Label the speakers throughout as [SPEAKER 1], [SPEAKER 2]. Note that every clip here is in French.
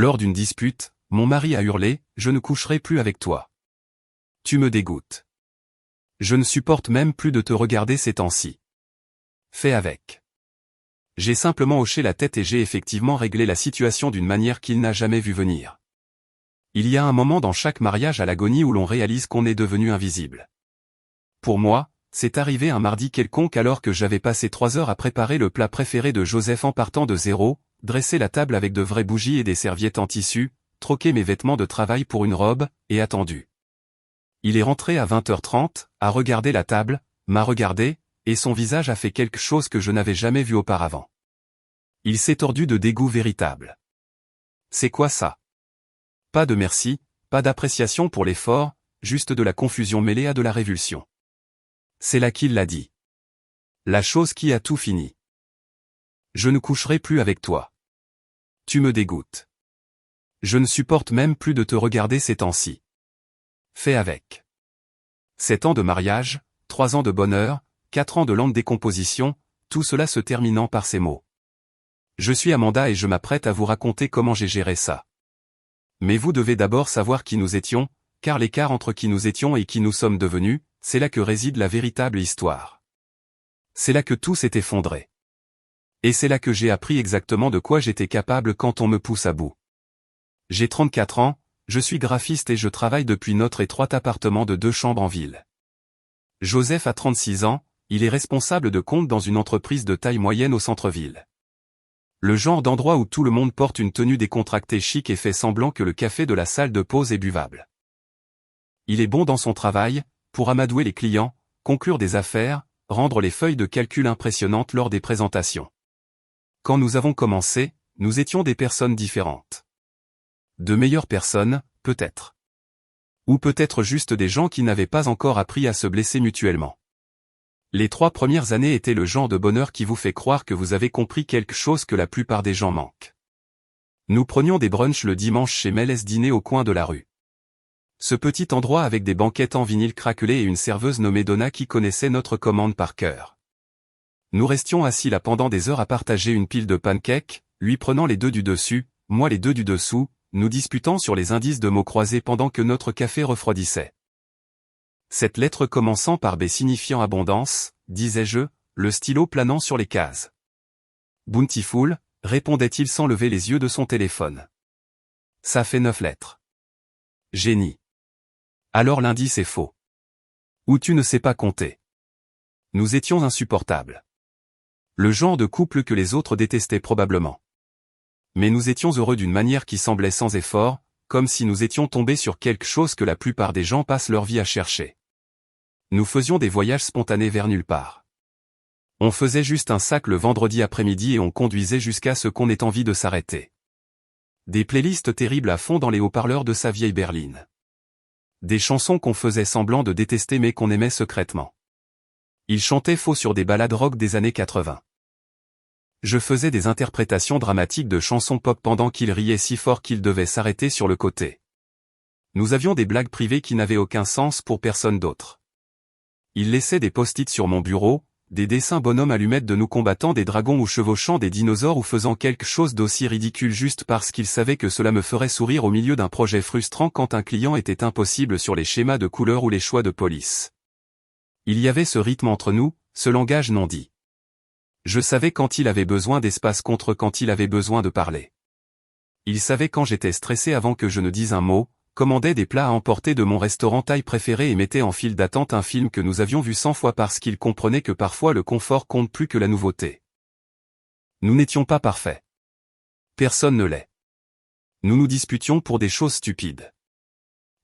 [SPEAKER 1] Lors d'une dispute, mon mari a hurlé, « Je ne coucherai plus avec toi. Tu me dégoûtes. Je ne supporte même plus de te regarder ces temps-ci. Fais avec. » J'ai simplement hoché la tête et j'ai effectivement réglé la situation d'une manière qu'il n'a jamais vu venir. Il y a un moment dans chaque mariage à l'agonie où l'on réalise qu'on est devenu invisible. Pour moi, c'est arrivé un mardi quelconque alors que j'avais passé 3 heures à préparer le plat préféré de Joseph en partant de zéro, dresser la table avec de vraies bougies et des serviettes en tissu, troquer mes vêtements de travail pour une robe, et attendu. Il est rentré à 20h30, a regardé la table, m'a regardé, et son visage a fait quelque chose que je n'avais jamais vu auparavant. Il s'est tordu de dégoût véritable. C'est quoi ça? Pas de merci, pas d'appréciation pour l'effort, juste de la confusion mêlée à de la révulsion. C'est là qu'il l'a dit. La chose qui a tout fini. Je ne coucherai plus avec toi. Tu me dégoûtes. Je ne supporte même plus de te regarder ces temps-ci. Fais avec. 7 ans de mariage, 3 ans de bonheur, 4 ans de lente décomposition, tout cela se terminant par ces mots. Je suis Amanda et je m'apprête à vous raconter comment j'ai géré ça. Mais vous devez d'abord savoir qui nous étions, car l'écart entre qui nous étions et qui nous sommes devenus, c'est là que réside la véritable histoire. C'est là que tout s'est effondré. Et c'est là que j'ai appris exactement de quoi j'étais capable quand on me pousse à bout. J'ai 34 ans, je suis graphiste et je travaille depuis notre étroit appartement de 2 chambres en ville. Joseph a 36 ans, il est responsable de compte dans une entreprise de taille moyenne au centre-ville. Le genre d'endroit où tout le monde porte une tenue décontractée chic et fait semblant que le café de la salle de pause est buvable. Il est bon dans son travail, pour amadouer les clients, conclure des affaires, rendre les feuilles de calcul impressionnantes lors des présentations. Quand nous avons commencé, nous étions des personnes différentes. De meilleures personnes, peut-être. Ou peut-être juste des gens qui n'avaient pas encore appris à se blesser mutuellement. Les 3 premières années étaient le genre de bonheur qui vous fait croire que vous avez compris quelque chose que la plupart des gens manquent. Nous prenions des brunchs le dimanche chez Mel dîner au coin de la rue. Ce petit endroit avec des banquettes en vinyle craquelé et une serveuse nommée Donna qui connaissait notre commande par cœur. Nous restions assis là pendant des heures à partager une pile de pancakes, lui prenant les 2 du dessus, moi les 2 du dessous, nous disputant sur les indices de mots croisés pendant que notre café refroidissait. Cette lettre commençant par B signifiant abondance, disais-je, le stylo planant sur les cases. Bountiful, répondait-il sans lever les yeux de son téléphone. Ça fait 9 lettres. Génie. Alors l'indice est faux. Ou tu ne sais pas compter. Nous étions insupportables. Le genre de couple que les autres détestaient probablement. Mais nous étions heureux d'une manière qui semblait sans effort, comme si nous étions tombés sur quelque chose que la plupart des gens passent leur vie à chercher. Nous faisions des voyages spontanés vers nulle part. On faisait juste un sac le vendredi après-midi et on conduisait jusqu'à ce qu'on ait envie de s'arrêter. Des playlists terribles à fond dans les haut-parleurs de sa vieille berline. Des chansons qu'on faisait semblant de détester mais qu'on aimait secrètement. Il chantait faux sur des ballades rock des années 80. Je faisais des interprétations dramatiques de chansons pop pendant qu'il riait si fort qu'il devait s'arrêter sur le côté. Nous avions des blagues privées qui n'avaient aucun sens pour personne d'autre. Il laissait des post-it sur mon bureau, des dessins bonhommes allumettes de nous combattant des dragons ou chevauchant des dinosaures ou faisant quelque chose d'aussi ridicule juste parce qu'il savait que cela me ferait sourire au milieu d'un projet frustrant quand un client était impossible sur les schémas de couleurs ou les choix de police. Il y avait ce rythme entre nous, ce langage non dit. Je savais quand il avait besoin d'espace contre quand il avait besoin de parler. Il savait quand j'étais stressé avant que je ne dise un mot, commandait des plats à emporter de mon restaurant thaï préféré et mettait en file d'attente un film que nous avions vu 100 fois parce qu'il comprenait que parfois le confort compte plus que la nouveauté. Nous n'étions pas parfaits. Personne ne l'est. Nous nous disputions pour des choses stupides.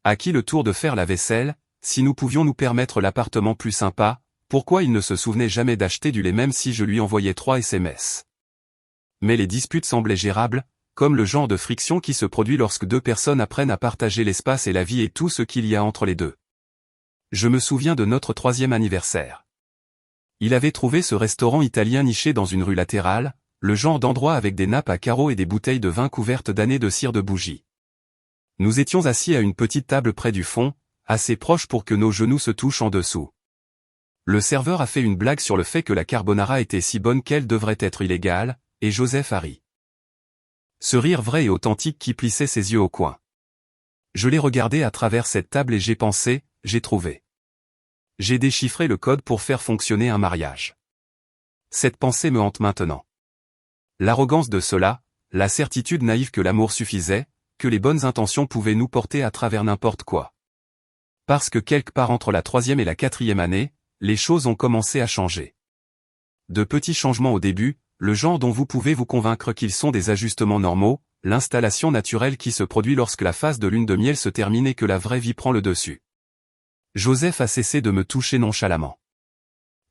[SPEAKER 1] À qui le tour de faire la vaisselle, si nous pouvions nous permettre l'appartement plus sympa, pourquoi il ne se souvenait jamais d'acheter du lait même si je lui envoyais 3 SMS. Mais les disputes semblaient gérables, comme le genre de friction qui se produit lorsque 2 personnes apprennent à partager l'espace et la vie et tout ce qu'il y a entre les deux. Je me souviens de notre 3e anniversaire. Il avait trouvé ce restaurant italien niché dans une rue latérale, le genre d'endroit avec des nappes à carreaux et des bouteilles de vin couvertes d'années de cire de bougie. Nous étions assis à une petite table près du fond, assez proche pour que nos genoux se touchent en dessous. Le serveur a fait une blague sur le fait que la carbonara était si bonne qu'elle devrait être illégale, et Joseph a ri. Ce rire vrai et authentique qui plissait ses yeux au coin. Je l'ai regardé à travers cette table et j'ai pensé, j'ai trouvé. J'ai déchiffré le code pour faire fonctionner un mariage. Cette pensée me hante maintenant. L'arrogance de cela, la certitude naïve que l'amour suffisait, que les bonnes intentions pouvaient nous porter à travers n'importe quoi. Parce que quelque part entre la 3e et la 4e année, les choses ont commencé à changer. De petits changements au début, le genre dont vous pouvez vous convaincre qu'ils sont des ajustements normaux, l'installation naturelle qui se produit lorsque la phase de lune de miel se termine et que la vraie vie prend le dessus. Joseph a cessé de me toucher nonchalamment.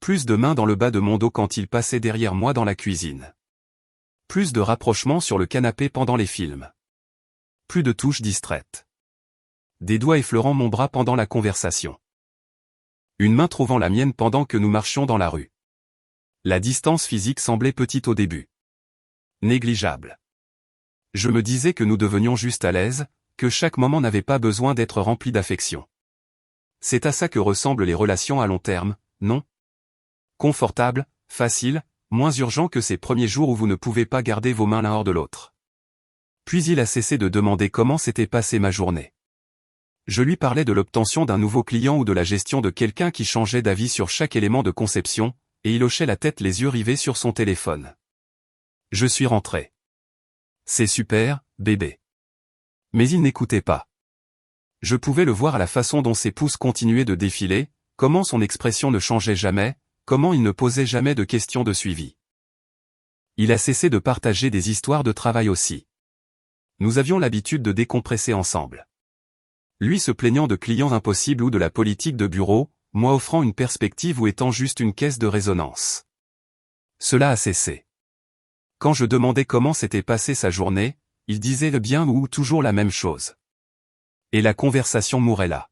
[SPEAKER 1] Plus de mains dans le bas de mon dos quand il passait derrière moi dans la cuisine. Plus de rapprochements sur le canapé pendant les films. Plus de touches distraites. Des doigts effleurant mon bras pendant la conversation. Une main trouvant la mienne pendant que nous marchions dans la rue. La distance physique semblait petite au début. Négligeable. Je me disais que nous devenions juste à l'aise, que chaque moment n'avait pas besoin d'être rempli d'affection. C'est à ça que ressemblent les relations à long terme, non? Confortable, facile, moins urgent que ces premiers jours où vous ne pouvez pas garder vos mains l'un hors de l'autre. Puis il a cessé de demander comment s'était passée ma journée. Je lui parlais de l'obtention d'un nouveau client ou de la gestion de quelqu'un qui changeait d'avis sur chaque élément de conception, et il hochait la tête les yeux rivés sur son téléphone. Je suis rentré. C'est super, bébé. Mais il n'écoutait pas. Je pouvais le voir à la façon dont ses pouces continuaient de défiler, comment son expression ne changeait jamais, comment il ne posait jamais de questions de suivi. Il a cessé de partager des histoires de travail aussi. Nous avions l'habitude de décompresser ensemble. Lui se plaignant de clients impossibles ou de la politique de bureau, moi offrant une perspective ou étant juste une caisse de résonance. Cela a cessé. Quand je demandais comment s'était passée sa journée, il disait le bien ou toujours la même chose. Et la conversation mourait là.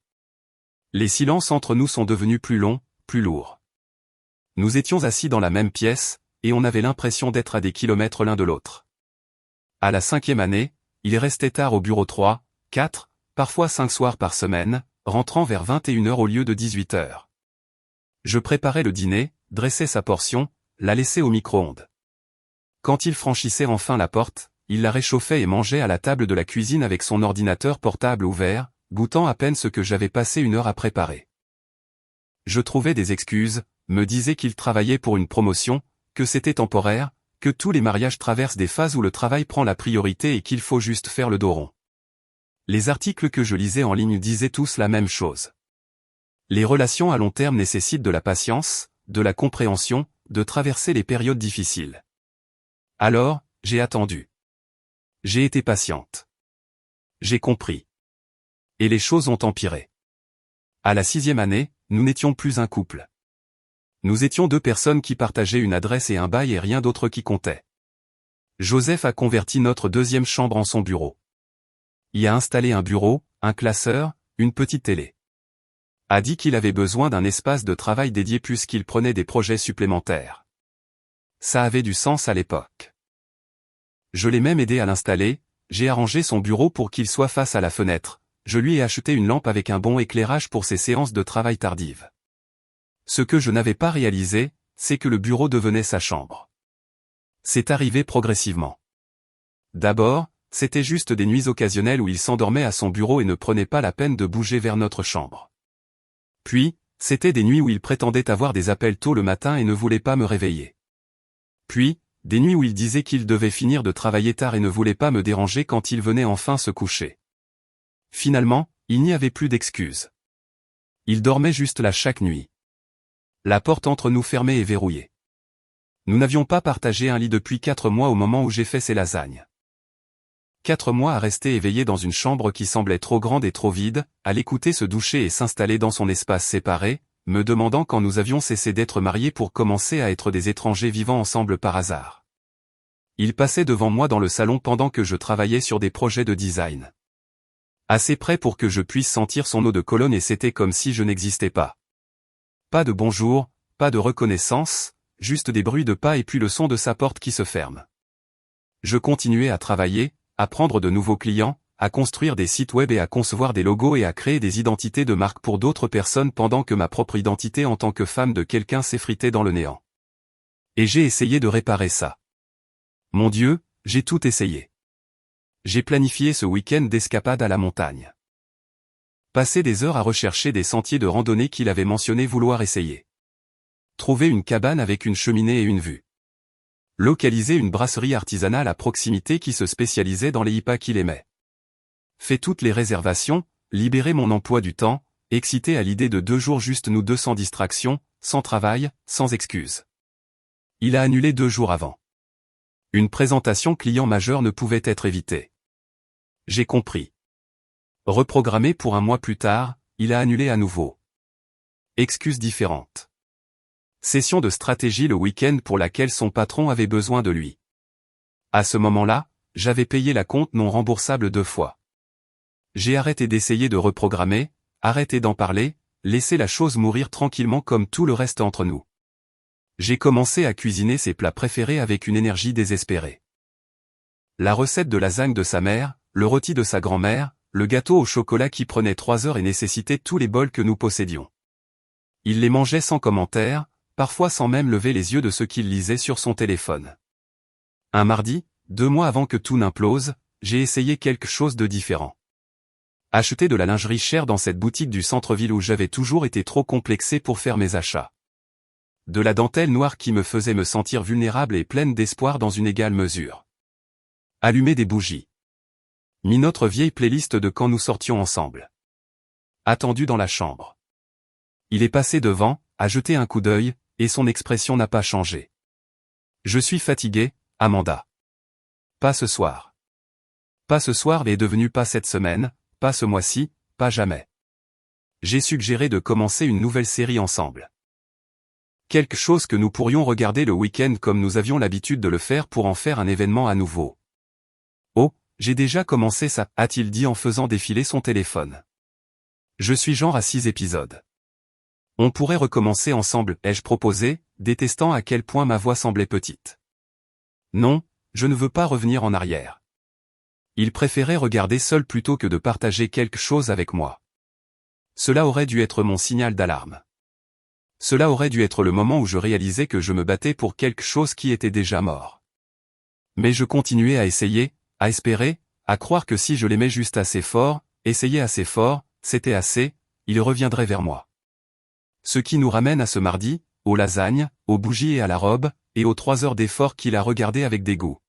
[SPEAKER 1] Les silences entre nous sont devenus plus longs, plus lourds. Nous étions assis dans la même pièce, et on avait l'impression d'être à des kilomètres l'un de l'autre. À la 5e année, il restait tard au bureau 3, 4, parfois 5 soirs par semaine, rentrant vers 21h au lieu de 18h. Je préparais le dîner, dressais sa portion, la laissais au micro-ondes. Quand il franchissait enfin la porte, il la réchauffait et mangeait à la table de la cuisine avec son ordinateur portable ouvert, goûtant à peine ce que j'avais passé 1 heure à préparer. Je trouvais des excuses, me disais qu'il travaillait pour une promotion, que c'était temporaire, que tous les mariages traversent des phases où le travail prend la priorité et qu'il faut juste faire le dos rond. Les articles que je lisais en ligne disaient tous la même chose. Les relations à long terme nécessitent de la patience, de la compréhension, de traverser les périodes difficiles. Alors, j'ai attendu. J'ai été patiente. J'ai compris. Et les choses ont empiré. À la 6e année, nous n'étions plus un couple. Nous étions 2 personnes qui partageaient une adresse et un bail et rien d'autre qui comptait. Joseph a converti notre 2e chambre en son bureau. Y a installé un bureau, un classeur, une petite télé. A dit qu'il avait besoin d'un espace de travail dédié puisqu'il prenait des projets supplémentaires. Ça avait du sens à l'époque. Je l'ai même aidé à l'installer, j'ai arrangé son bureau pour qu'il soit face à la fenêtre, je lui ai acheté une lampe avec un bon éclairage pour ses séances de travail tardives. Ce que je n'avais pas réalisé, c'est que le bureau devenait sa chambre. C'est arrivé progressivement. D'abord, c'était juste des nuits occasionnelles où il s'endormait à son bureau et ne prenait pas la peine de bouger vers notre chambre. Puis, c'était des nuits où il prétendait avoir des appels tôt le matin et ne voulait pas me réveiller. Puis, des nuits où il disait qu'il devait finir de travailler tard et ne voulait pas me déranger quand il venait enfin se coucher. Finalement, il n'y avait plus d'excuses. Il dormait juste là chaque nuit. La porte entre nous fermée et verrouillée. Nous n'avions pas partagé un lit depuis 4 mois au moment où j'ai fait ces lasagnes. 4 mois à rester éveillé dans une chambre qui semblait trop grande et trop vide, à l'écouter se doucher et s'installer dans son espace séparé, me demandant quand nous avions cessé d'être mariés pour commencer à être des étrangers vivant ensemble par hasard. Il passait devant moi dans le salon pendant que je travaillais sur des projets de design. Assez près pour que je puisse sentir son eau de Cologne et c'était comme si je n'existais pas. Pas de bonjour, pas de reconnaissance, juste des bruits de pas et puis le son de sa porte qui se ferme. Je continuais à travailler, à prendre de nouveaux clients, à construire des sites web et à concevoir des logos et à créer des identités de marque pour d'autres personnes pendant que ma propre identité en tant que femme de quelqu'un s'effritait dans le néant. Et j'ai essayé de réparer ça. Mon Dieu, j'ai tout essayé. J'ai planifié ce week-end d'escapade à la montagne. Passer des heures à rechercher des sentiers de randonnée qu'il avait mentionné vouloir essayer. Trouver une cabane avec une cheminée et une vue. Localiser une brasserie artisanale à proximité qui se spécialisait dans les IPA qu'il aimait. Fait toutes les réservations, libérer mon emploi du temps, excité à l'idée de 2 jours juste nous deux sans distraction, sans travail, sans excuses. Il a annulé 2 jours avant. Une présentation client majeure ne pouvait être évitée. J'ai compris. Reprogrammé pour 1 mois plus tard, il a annulé à nouveau. Excuses différentes. Session de stratégie le week-end pour laquelle son patron avait besoin de lui. À ce moment-là, j'avais payé la compte non remboursable 2 fois. J'ai arrêté d'essayer de reprogrammer, arrêté d'en parler, laissé la chose mourir tranquillement comme tout le reste entre nous. J'ai commencé à cuisiner ses plats préférés avec une énergie désespérée. La recette de lasagne de sa mère, le rôti de sa grand-mère, le gâteau au chocolat qui prenait 3 heures et nécessitait tous les bols que nous possédions. Il les mangeait sans commentaire, parfois sans même lever les yeux de ce qu'il lisait sur son téléphone. Un mardi, 2 mois avant que tout n'implose, j'ai essayé quelque chose de différent. Acheter de la lingerie chère dans cette boutique du centre-ville où j'avais toujours été trop complexé pour faire mes achats. De la dentelle noire qui me faisait me sentir vulnérable et pleine d'espoir dans une égale mesure. Allumer des bougies. Mis notre vieille playlist de quand nous sortions ensemble. Attendu dans la chambre. Il est passé devant, a jeté un coup d'œil, et son expression n'a pas changé. Je suis fatigué, Amanda. Pas ce soir. Pas ce soir est devenu pas cette semaine, pas ce mois-ci, pas jamais. J'ai suggéré de commencer une nouvelle série ensemble. Quelque chose que nous pourrions regarder le week-end comme nous avions l'habitude de le faire pour en faire un événement à nouveau. Oh, j'ai déjà commencé ça, a-t-il dit en faisant défiler son téléphone. Je suis genre à 6 épisodes. On pourrait recommencer ensemble, ai-je proposé, détestant à quel point ma voix semblait petite. Non, je ne veux pas revenir en arrière. Il préférait regarder seul plutôt que de partager quelque chose avec moi. Cela aurait dû être mon signal d'alarme. Cela aurait dû être le moment où je réalisais que je me battais pour quelque chose qui était déjà mort. Mais je continuais à essayer, à espérer, à croire que si je l'aimais juste assez fort, essayer assez fort, c'était assez, il reviendrait vers moi. Ce qui nous ramène à ce mardi, aux lasagnes, aux bougies et à la robe, et aux 3 heures d'effort qu'il a regardé avec dégoût.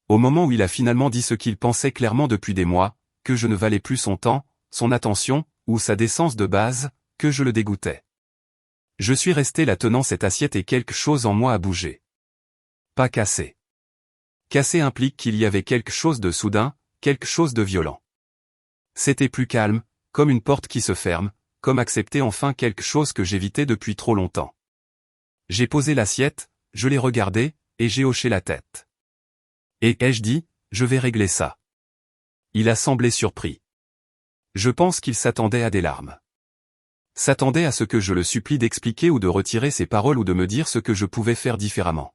[SPEAKER 1] Au moment où il a finalement dit ce qu'il pensait clairement depuis des mois, que je ne valais plus son temps, son attention, ou sa décence de base, que je le dégoûtais. Je suis resté là tenant cette assiette et quelque chose en moi a bougé. Pas cassé. Casser implique qu'il y avait quelque chose de soudain, quelque chose de violent. C'était plus calme, comme une porte qui se ferme, comme accepter enfin quelque chose que j'évitais depuis trop longtemps. J'ai posé l'assiette, je l'ai regardé, et j'ai hoché la tête. Et ai-je dit, je vais régler ça. Il a semblé surpris. Je pense qu'il s'attendait à des larmes. S'attendait à ce que je le supplie d'expliquer ou de retirer ses paroles ou de me dire ce que je pouvais faire différemment.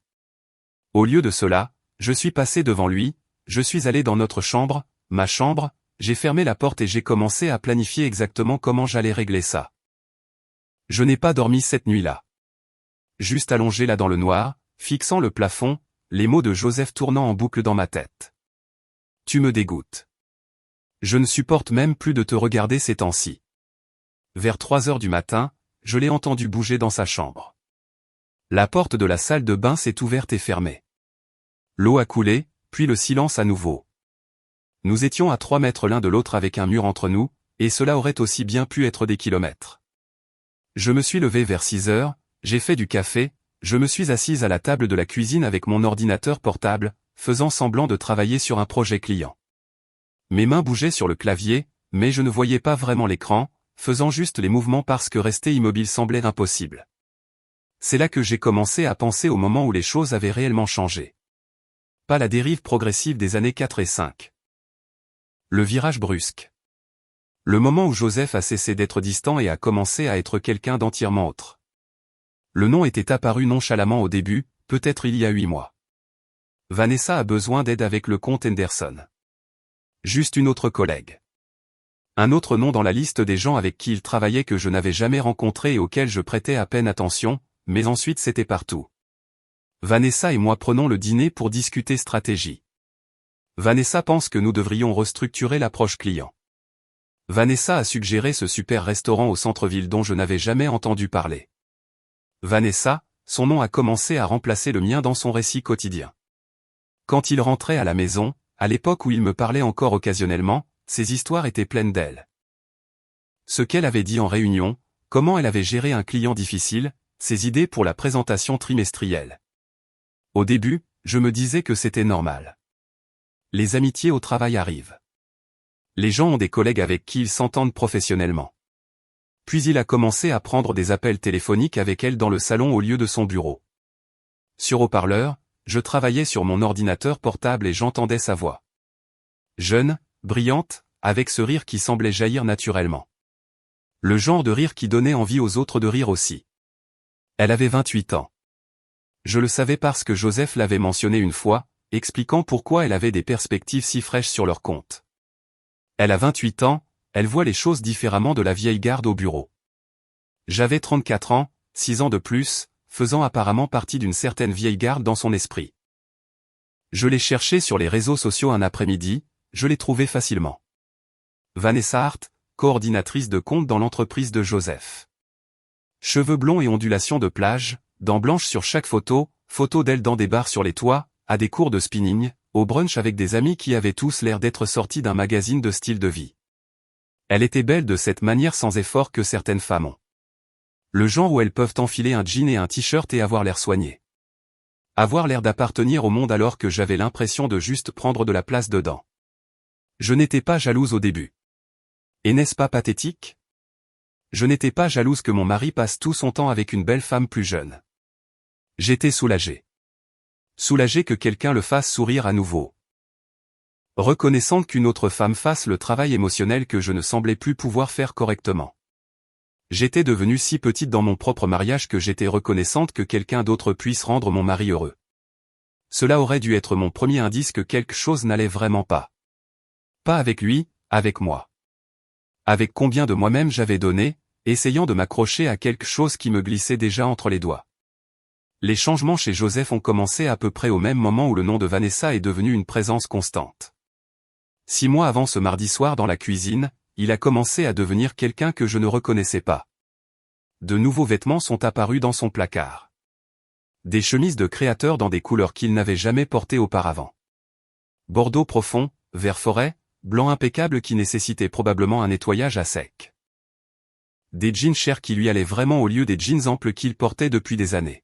[SPEAKER 1] Au lieu de cela, je suis passé devant lui, je suis allé dans notre chambre, ma chambre, j'ai fermé la porte et j'ai commencé à planifier exactement comment j'allais régler ça. Je n'ai pas dormi cette nuit-là. Juste allongé là dans le noir, fixant le plafond, les mots de Joseph tournant en boucle dans ma tête. Tu me dégoûtes. Je ne supporte même plus de te regarder ces temps-ci. Vers 3 heures du matin, je l'ai entendu bouger dans sa chambre. La porte de la salle de bain s'est ouverte et fermée. L'eau a coulé, puis le silence à nouveau. Nous étions à 3 mètres l'un de l'autre avec un mur entre nous, et cela aurait aussi bien pu être des kilomètres. Je me suis levé vers 6 heures, j'ai fait du café, je me suis assise à la table de la cuisine avec mon ordinateur portable, faisant semblant de travailler sur un projet client. Mes mains bougeaient sur le clavier, mais je ne voyais pas vraiment l'écran, faisant juste les mouvements parce que rester immobile semblait impossible. C'est là que j'ai commencé à penser au moment où les choses avaient réellement changé. Pas la dérive progressive des années 4 et 5. Le virage brusque. Le moment où Joseph a cessé d'être distant et a commencé à être quelqu'un d'entièrement autre. Le nom était apparu nonchalamment au début, peut-être il y a 8 mois. Vanessa a besoin d'aide avec le compte Henderson. Juste une autre collègue. Un autre nom dans la liste des gens avec qui il travaillait que je n'avais jamais rencontré et auxquels je prêtais à peine attention, mais ensuite c'était partout. Vanessa et moi prenons le dîner pour discuter stratégie. Vanessa pense que nous devrions restructurer l'approche client. Vanessa a suggéré ce super restaurant au centre-ville dont je n'avais jamais entendu parler. Vanessa, son nom a commencé à remplacer le mien dans son récit quotidien. Quand il rentrait à la maison, à l'époque où il me parlait encore occasionnellement, ses histoires étaient pleines d'elle. Ce qu'elle avait dit en réunion, comment elle avait géré un client difficile, ses idées pour la présentation trimestrielle. Au début, je me disais que c'était normal. Les amitiés au travail arrivent. Les gens ont des collègues avec qui ils s'entendent professionnellement. Puis il a commencé à prendre des appels téléphoniques avec elle dans le salon au lieu de son bureau. Sur haut-parleur, je travaillais sur mon ordinateur portable et j'entendais sa voix. Jeune, brillante, avec ce rire qui semblait jaillir naturellement. Le genre de rire qui donnait envie aux autres de rire aussi. Elle avait 28 ans. Je le savais parce que Joseph l'avait mentionné une fois, expliquant pourquoi elle avait des perspectives si fraîches sur leur compte. Elle a 28 ans, elle voit les choses différemment de la vieille garde au bureau. J'avais 34 ans, 6 ans de plus, faisant apparemment partie d'une certaine vieille garde dans son esprit. Je l'ai cherché sur les réseaux sociaux un après-midi, je l'ai trouvé facilement. Vanessa Hart, coordinatrice de compte dans l'entreprise de Joseph. Cheveux blonds et ondulations de plage, dents blanches sur chaque photo, photos d'elle dans des bars sur les toits, à des cours de spinning, au brunch avec des amis qui avaient tous l'air d'être sortis d'un magazine de style de vie. Elle était belle de cette manière sans effort que certaines femmes ont. Le genre où elles peuvent enfiler un jean et un t-shirt et avoir l'air soigné. Avoir l'air d'appartenir au monde alors que j'avais l'impression de juste prendre de la place dedans. Je n'étais pas jalouse au début. Et n'est-ce pas pathétique? Je n'étais pas jalouse que mon mari passe tout son temps avec une belle femme plus jeune. J'étais soulagée. Soulagée que quelqu'un le fasse sourire à nouveau. Reconnaissante qu'une autre femme fasse le travail émotionnel que je ne semblais plus pouvoir faire correctement. J'étais devenue si petite dans mon propre mariage que j'étais reconnaissante que quelqu'un d'autre puisse rendre mon mari heureux. Cela aurait dû être mon premier indice que quelque chose n'allait vraiment pas. Pas avec lui, avec moi. Avec combien de moi-même j'avais donné, essayant de m'accrocher à quelque chose qui me glissait déjà entre les doigts. Les changements chez Joseph ont commencé à peu près au même moment où le nom de Vanessa est devenu une présence constante. 6 mois avant ce mardi soir dans la cuisine, il a commencé à devenir quelqu'un que je ne reconnaissais pas. De nouveaux vêtements sont apparus dans son placard. Des chemises de créateur dans des couleurs qu'il n'avait jamais portées auparavant. Bordeaux profond, vert forêt, blanc impeccable qui nécessitait probablement un nettoyage à sec. Des jeans chers qui lui allaient vraiment au lieu des jeans amples qu'il portait depuis des années.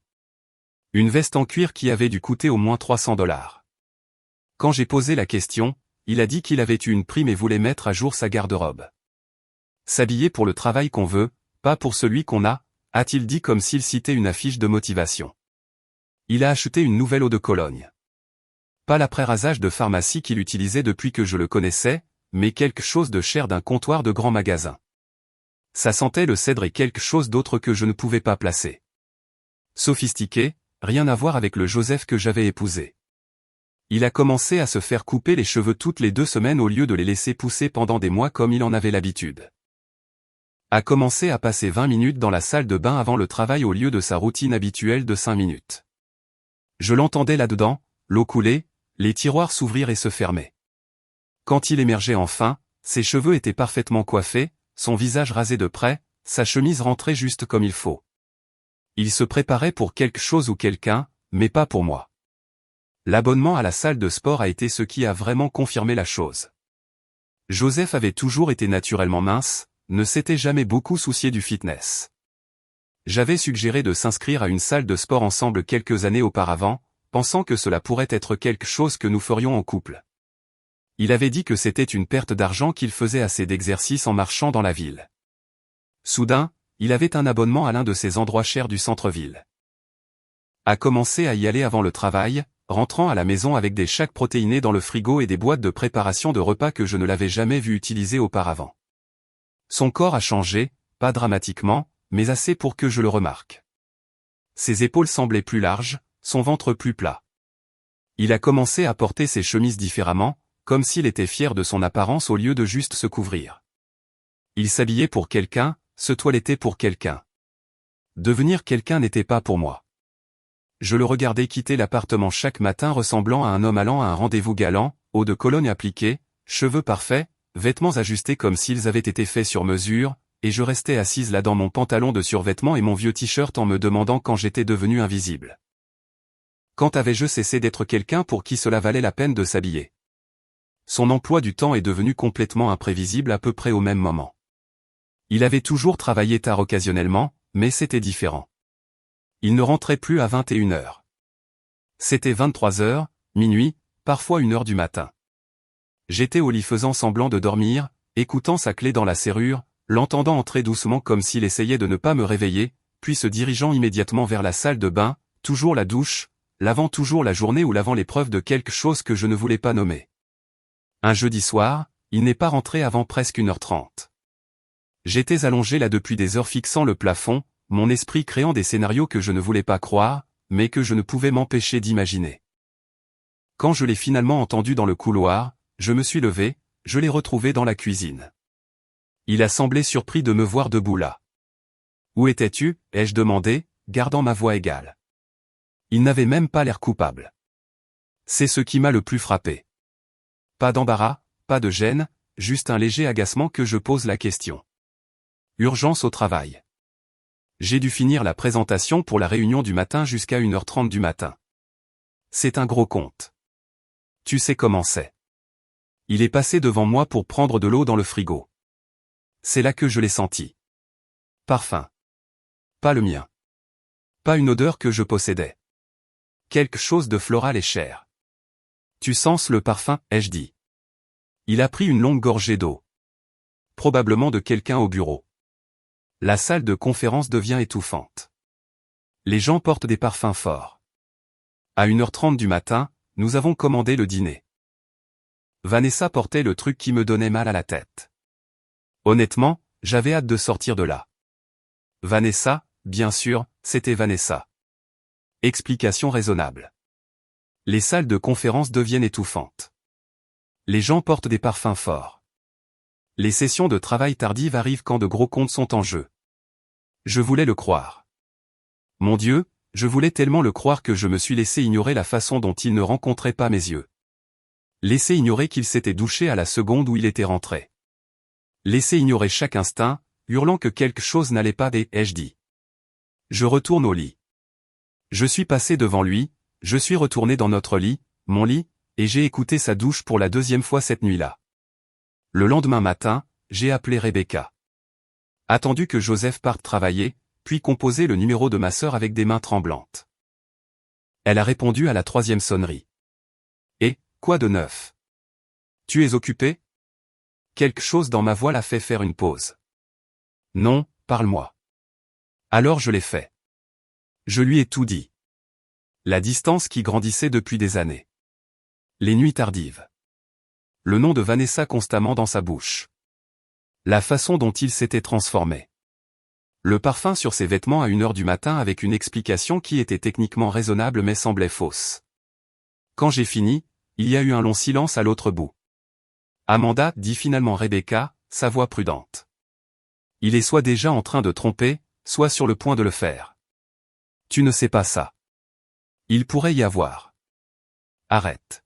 [SPEAKER 1] Une veste en cuir qui avait dû coûter au moins $300. Quand j'ai posé la question, il a dit qu'il avait eu une prime et voulait mettre à jour sa garde-robe. S'habiller pour le travail qu'on veut, pas pour celui qu'on a-t-il dit comme s'il citait une affiche de motivation. Il a acheté une nouvelle eau de Cologne. Pas l'après-rasage de pharmacie qu'il utilisait depuis que je le connaissais, mais quelque chose de cher d'un comptoir de grand magasin. Ça sentait le cèdre et quelque chose d'autre que je ne pouvais pas placer. Sophistiqué, rien à voir avec le Joseph que j'avais épousé. Il a commencé à se faire couper les cheveux toutes les 2 semaines au lieu de les laisser pousser pendant des mois comme il en avait l'habitude. A commencé à passer 20 minutes dans la salle de bain avant le travail au lieu de sa routine habituelle de 5 minutes. Je l'entendais là-dedans, l'eau coulait, les tiroirs s'ouvrir et se fermer. Quand il émergeait enfin, ses cheveux étaient parfaitement coiffés, son visage rasé de près, sa chemise rentrait juste comme il faut. Il se préparait pour quelque chose ou quelqu'un, mais pas pour moi. L'abonnement à la salle de sport a été ce qui a vraiment confirmé la chose. Joseph avait toujours été naturellement mince, ne s'était jamais beaucoup soucié du fitness. J'avais suggéré de s'inscrire à une salle de sport ensemble quelques années auparavant, pensant que cela pourrait être quelque chose que nous ferions en couple. Il avait dit que c'était une perte d'argent qu'il faisait assez d'exercice en marchant dans la ville. Soudain, il avait un abonnement à l'un de ces endroits chers du centre-ville. A commencé à y aller avant le travail, rentrant à la maison avec des shakes protéinés dans le frigo et des boîtes de préparation de repas que je ne l'avais jamais vu utiliser auparavant. Son corps a changé, pas dramatiquement, mais assez pour que je le remarque. Ses épaules semblaient plus larges, son ventre plus plat. Il a commencé à porter ses chemises différemment, comme s'il était fier de son apparence au lieu de juste se couvrir. Il s'habillait pour quelqu'un, se toilettait pour quelqu'un. Devenir quelqu'un n'était pas pour moi. Je le regardais quitter l'appartement chaque matin ressemblant à un homme allant à un rendez-vous galant, eau de Cologne appliquée, cheveux parfaits, vêtements ajustés comme s'ils avaient été faits sur mesure, et je restais assise là dans mon pantalon de survêtement et mon vieux t-shirt en me demandant quand j'étais devenue invisible. Quand avais-je cessé d'être quelqu'un pour qui cela valait la peine de s'habiller? Son emploi du temps est devenu complètement imprévisible à peu près au même moment. Il avait toujours travaillé tard occasionnellement, mais c'était différent. Il ne rentrait plus à 21h. C'était 23h, minuit, parfois 1h du matin. J'étais au lit faisant semblant de dormir, écoutant sa clé dans la serrure, l'entendant entrer doucement comme s'il essayait de ne pas me réveiller, puis se dirigeant immédiatement vers la salle de bain, toujours la douche, lavant toujours la journée ou lavant l'épreuve de quelque chose que je ne voulais pas nommer. Un jeudi soir, il n'est pas rentré avant presque 1h30. J'étais allongé là depuis des heures fixant le plafond, mon esprit créant des scénarios que je ne voulais pas croire, mais que je ne pouvais m'empêcher d'imaginer. Quand je l'ai finalement entendu dans le couloir, je me suis levé, je l'ai retrouvé dans la cuisine. Il a semblé surpris de me voir debout là. « Où étais-tu » ai-je demandé, gardant ma voix égale. Il n'avait même pas l'air coupable. C'est ce qui m'a le plus frappé. Pas d'embarras, pas de gêne, juste un léger agacement que je pose la question. Urgence au travail. J'ai dû finir la présentation pour la réunion du matin jusqu'à 1h30 du matin. C'est un gros compte. Tu sais comment c'est. Il est passé devant moi pour prendre de l'eau dans le frigo. C'est là que je l'ai senti. Parfum. Pas le mien. Pas une odeur que je possédais. Quelque chose de floral et cher. Tu sens le parfum, ai-je dit. Il a pris une longue gorgée d'eau. Probablement de quelqu'un au bureau. La salle de conférence devient étouffante. Les gens portent des parfums forts. À 1h30 du matin, nous avons commandé le dîner. Vanessa portait le truc qui me donnait mal à la tête. Honnêtement, j'avais hâte de sortir de là. Vanessa, bien sûr, c'était Vanessa. Explication raisonnable. Les salles de conférence deviennent étouffantes. Les gens portent des parfums forts. Les sessions de travail tardives arrivent quand de gros comptes sont en jeu. Je voulais le croire. Mon Dieu, je voulais tellement le croire que je me suis laissé ignorer la façon dont il ne rencontrait pas mes yeux. Laissé ignorer qu'il s'était douché à la seconde où il était rentré. Laissé ignorer chaque instinct, hurlant que quelque chose n'allait pas et ai-je dit. Je retourne au lit. Je suis passé devant lui, je suis retourné dans notre lit, mon lit, et j'ai écouté sa douche pour la deuxième fois cette nuit-là. Le lendemain matin, j'ai appelé Rebecca. Attendu que Joseph parte travailler, puis composé le numéro de ma sœur avec des mains tremblantes. Elle a répondu à la 3e sonnerie. Et, quoi de neuf? Tu es occupé? Quelque chose dans ma voix l'a fait faire une pause. Non, parle-moi. Alors je l'ai fait. Je lui ai tout dit. La distance qui grandissait depuis des années. Les nuits tardives. Le nom de Vanessa constamment dans sa bouche. La façon dont il s'était transformé. Le parfum sur ses vêtements à 1h du matin avec une explication qui était techniquement raisonnable mais semblait fausse. Quand j'ai fini, il y a eu un long silence à l'autre bout. Amanda, dit finalement Rebecca, sa voix prudente. Il est soit déjà en train de tromper, soit sur le point de le faire. Tu ne sais pas ça. Il pourrait y avoir. Arrête.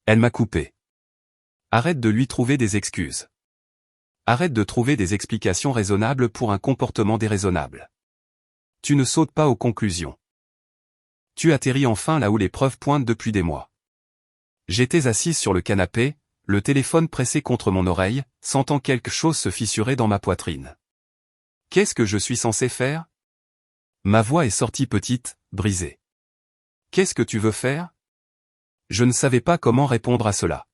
[SPEAKER 1] Elle m'a coupé. Arrête de lui trouver des excuses. Arrête de trouver des explications raisonnables pour un comportement déraisonnable. Tu ne sautes pas aux conclusions. Tu atterris enfin là où les preuves pointent depuis des mois. J'étais assise sur le canapé, le téléphone pressé contre mon oreille, sentant quelque chose se fissurer dans ma poitrine. Qu'est-ce que je suis censé faire? Ma voix est sortie petite, brisée. Qu'est-ce que tu veux faire? Je ne savais pas comment répondre à cela.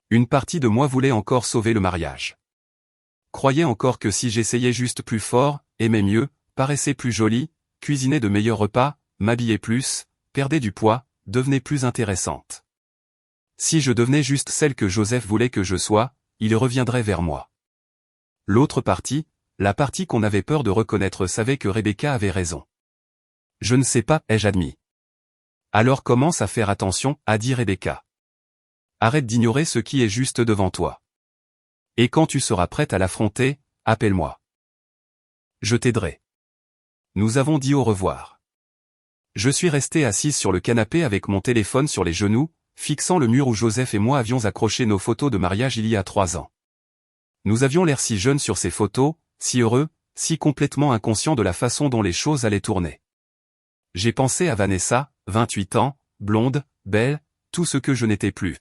[SPEAKER 1] Une partie de moi voulait encore sauver le mariage. Croyais encore que si j'essayais juste plus fort, aimais mieux, paraissais plus jolie, cuisinais de meilleurs repas, m'habillais plus, perdais du poids, devenais plus intéressante. Si je devenais juste celle que Joseph voulait que je sois, il reviendrait vers moi. L'autre partie, la partie qu'on avait peur de reconnaître savait que Rebecca avait raison. Je ne sais pas, ai-je admis. Alors commence à faire attention, a dit Rebecca. Arrête d'ignorer ce qui est juste devant toi. Et quand tu seras prête à l'affronter, appelle-moi. Je t'aiderai. Nous avons dit au revoir. Je suis resté assise sur le canapé avec mon téléphone sur les genoux, fixant le mur où Joseph et moi avions accroché nos photos de mariage il y a 3 ans. Nous avions l'air si jeunes sur ces photos, si heureux, si complètement inconscients de la façon dont les choses allaient tourner. J'ai pensé à Vanessa, 28 ans, blonde, belle, tout ce que je n'étais plus.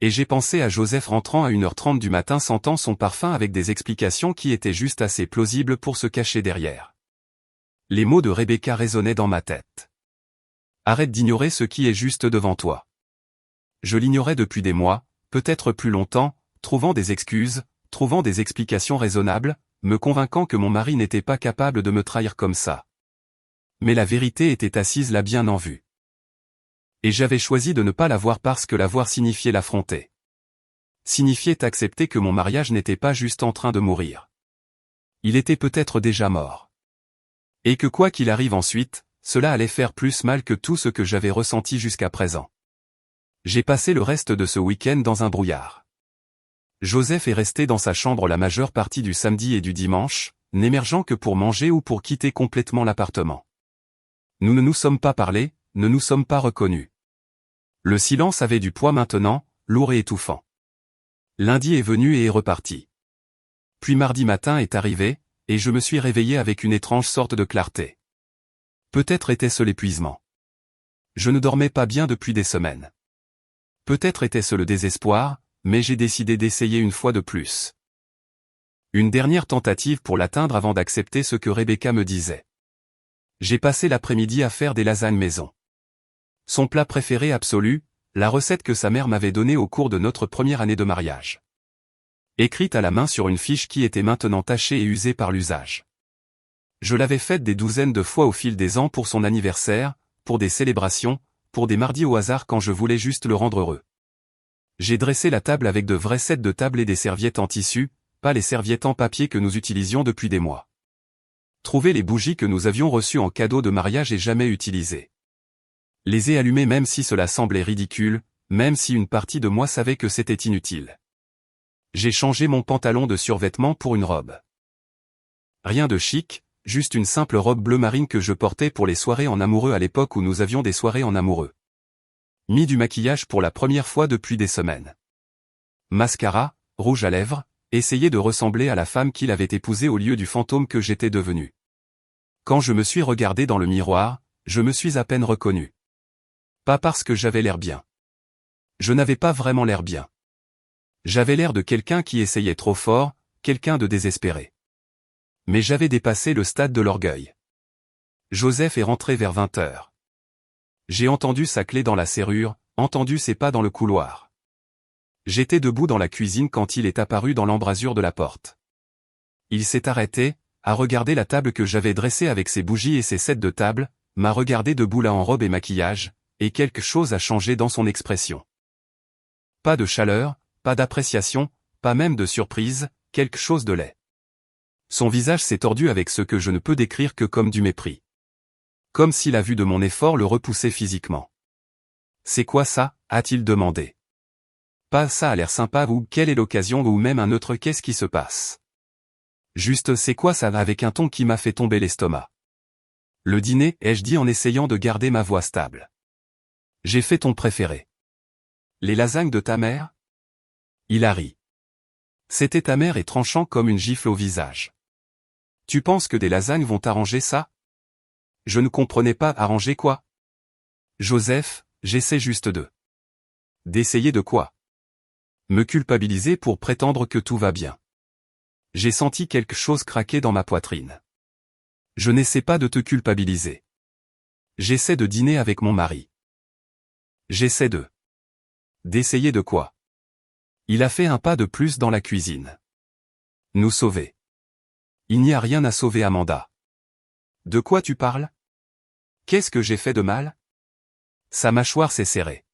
[SPEAKER 1] Et j'ai pensé à Joseph rentrant à 1h30 du matin sentant son parfum avec des explications qui étaient juste assez plausibles pour se cacher derrière. Les mots de Rebecca résonnaient dans ma tête. Arrête d'ignorer ce qui est juste devant toi. Je l'ignorais depuis des mois, peut-être plus longtemps, trouvant des excuses, trouvant des explications raisonnables, me convainquant que mon mari n'était pas capable de me trahir comme ça. Mais la vérité était assise là bien en vue. Et j'avais choisi de ne pas la voir parce que la voir signifiait l'affronter. Signifiait accepter que mon mariage n'était pas juste en train de mourir. Il était peut-être déjà mort. Et que quoi qu'il arrive ensuite, cela allait faire plus mal que tout ce que j'avais ressenti jusqu'à présent. J'ai passé le reste de ce week-end dans un brouillard. Joseph est resté dans sa chambre la majeure partie du samedi et du dimanche, n'émergeant que pour manger ou pour quitter complètement l'appartement. Nous ne nous sommes pas parlé, ne nous sommes pas reconnus. Le silence avait du poids maintenant, lourd et étouffant. Lundi est venu et est reparti. Puis mardi matin est arrivé, et je me suis réveillé avec une étrange sorte de clarté. Peut-être était-ce l'épuisement. Je ne dormais pas bien depuis des semaines. Peut-être était-ce le désespoir, mais j'ai décidé d'essayer une fois de plus. Une dernière tentative pour l'atteindre avant d'accepter ce que Rebecca me disait. J'ai passé l'après-midi à faire des lasagnes maison. Son plat préféré absolu, la recette que sa mère m'avait donnée au cours de notre première année de mariage. Écrite à la main sur une fiche qui était maintenant tachée et usée par l'usage. Je l'avais faite des douzaines de fois au fil des ans pour son anniversaire, pour des célébrations, pour des mardis au hasard quand je voulais juste le rendre heureux. J'ai dressé la table avec de vrais sets de table et des serviettes en tissu, pas les serviettes en papier que nous utilisions depuis des mois. Trouvé les bougies que nous avions reçues en cadeau de mariage et jamais utilisées. Les ai allumées même si cela semblait ridicule, même si une partie de moi savait que c'était inutile. J'ai changé mon pantalon de survêtement pour une robe. Rien de chic, juste une simple robe bleu marine que je portais pour les soirées en amoureux à l'époque où nous avions des soirées en amoureux. Mis du maquillage pour la première fois depuis des semaines. Mascara, rouge à lèvres, essayer de ressembler à la femme qu'il avait épousée au lieu du fantôme que j'étais devenu. Quand je me suis regardé dans le miroir, je me suis à peine reconnu. Pas parce que j'avais l'air bien. Je n'avais pas vraiment l'air bien. J'avais l'air de quelqu'un qui essayait trop fort, quelqu'un de désespéré. Mais j'avais dépassé le stade de l'orgueil. Joseph est rentré vers 20h. J'ai entendu sa clé dans la serrure, entendu ses pas dans le couloir. J'étais debout dans la cuisine quand il est apparu dans l'embrasure de la porte. Il s'est arrêté, a regardé la table que j'avais dressée avec ses bougies et ses sets de table, m'a regardé debout là en robe et maquillage, et quelque chose a changé dans son expression. Pas de chaleur, pas d'appréciation, pas même de surprise, quelque chose de laid. Son visage s'est tordu avec ce que je ne peux décrire que comme du mépris. Comme si la vue de mon effort le repoussait physiquement. « C'est quoi ça ?» a-t-il demandé. Pas « ça a l'air sympa » ou « quelle est l'occasion » ou même un autre « qu'est-ce qui se passe ?» Juste « c'est quoi ça » avec un ton qui m'a fait tomber l'estomac. Le dîner, ai-je dit en essayant de garder ma voix stable. J'ai fait ton préféré. Les lasagnes de ta mère ? Il a ri. C'était amer et tranchant comme une gifle au visage. Tu penses que des lasagnes vont arranger ça ? Je ne comprenais pas arranger quoi ? Joseph, j'essaie juste d'essayer de quoi ? Me culpabiliser pour prétendre que tout va bien. J'ai senti quelque chose craquer dans ma poitrine. Je n'essaie pas de te culpabiliser. J'essaie de dîner avec mon mari. J'essaie d'essayer de quoi ? Il a fait un pas de plus dans la cuisine. Nous sauver. Il n'y a rien à sauver, Amanda. De quoi tu parles ? Qu'est-ce que j'ai fait de mal ? Sa mâchoire s'est serrée.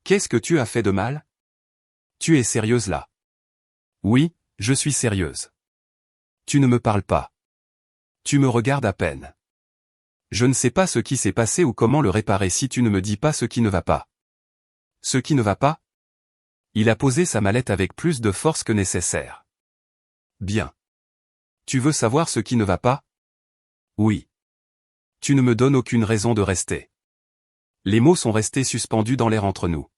[SPEAKER 1] Qu'est-ce que tu as fait de mal ? Tu es sérieuse là ? Oui, je suis sérieuse. Tu ne me parles pas. Tu me regardes à peine. Je ne sais pas ce qui s'est passé ou comment le réparer si tu ne me dis pas ce qui ne va pas. Ce qui ne va pas ? Il a posé sa mallette avec plus de force que nécessaire. Bien. Tu veux savoir ce qui ne va pas ? Oui. Tu ne me donnes aucune raison de rester. Les mots sont restés suspendus dans l'air entre nous.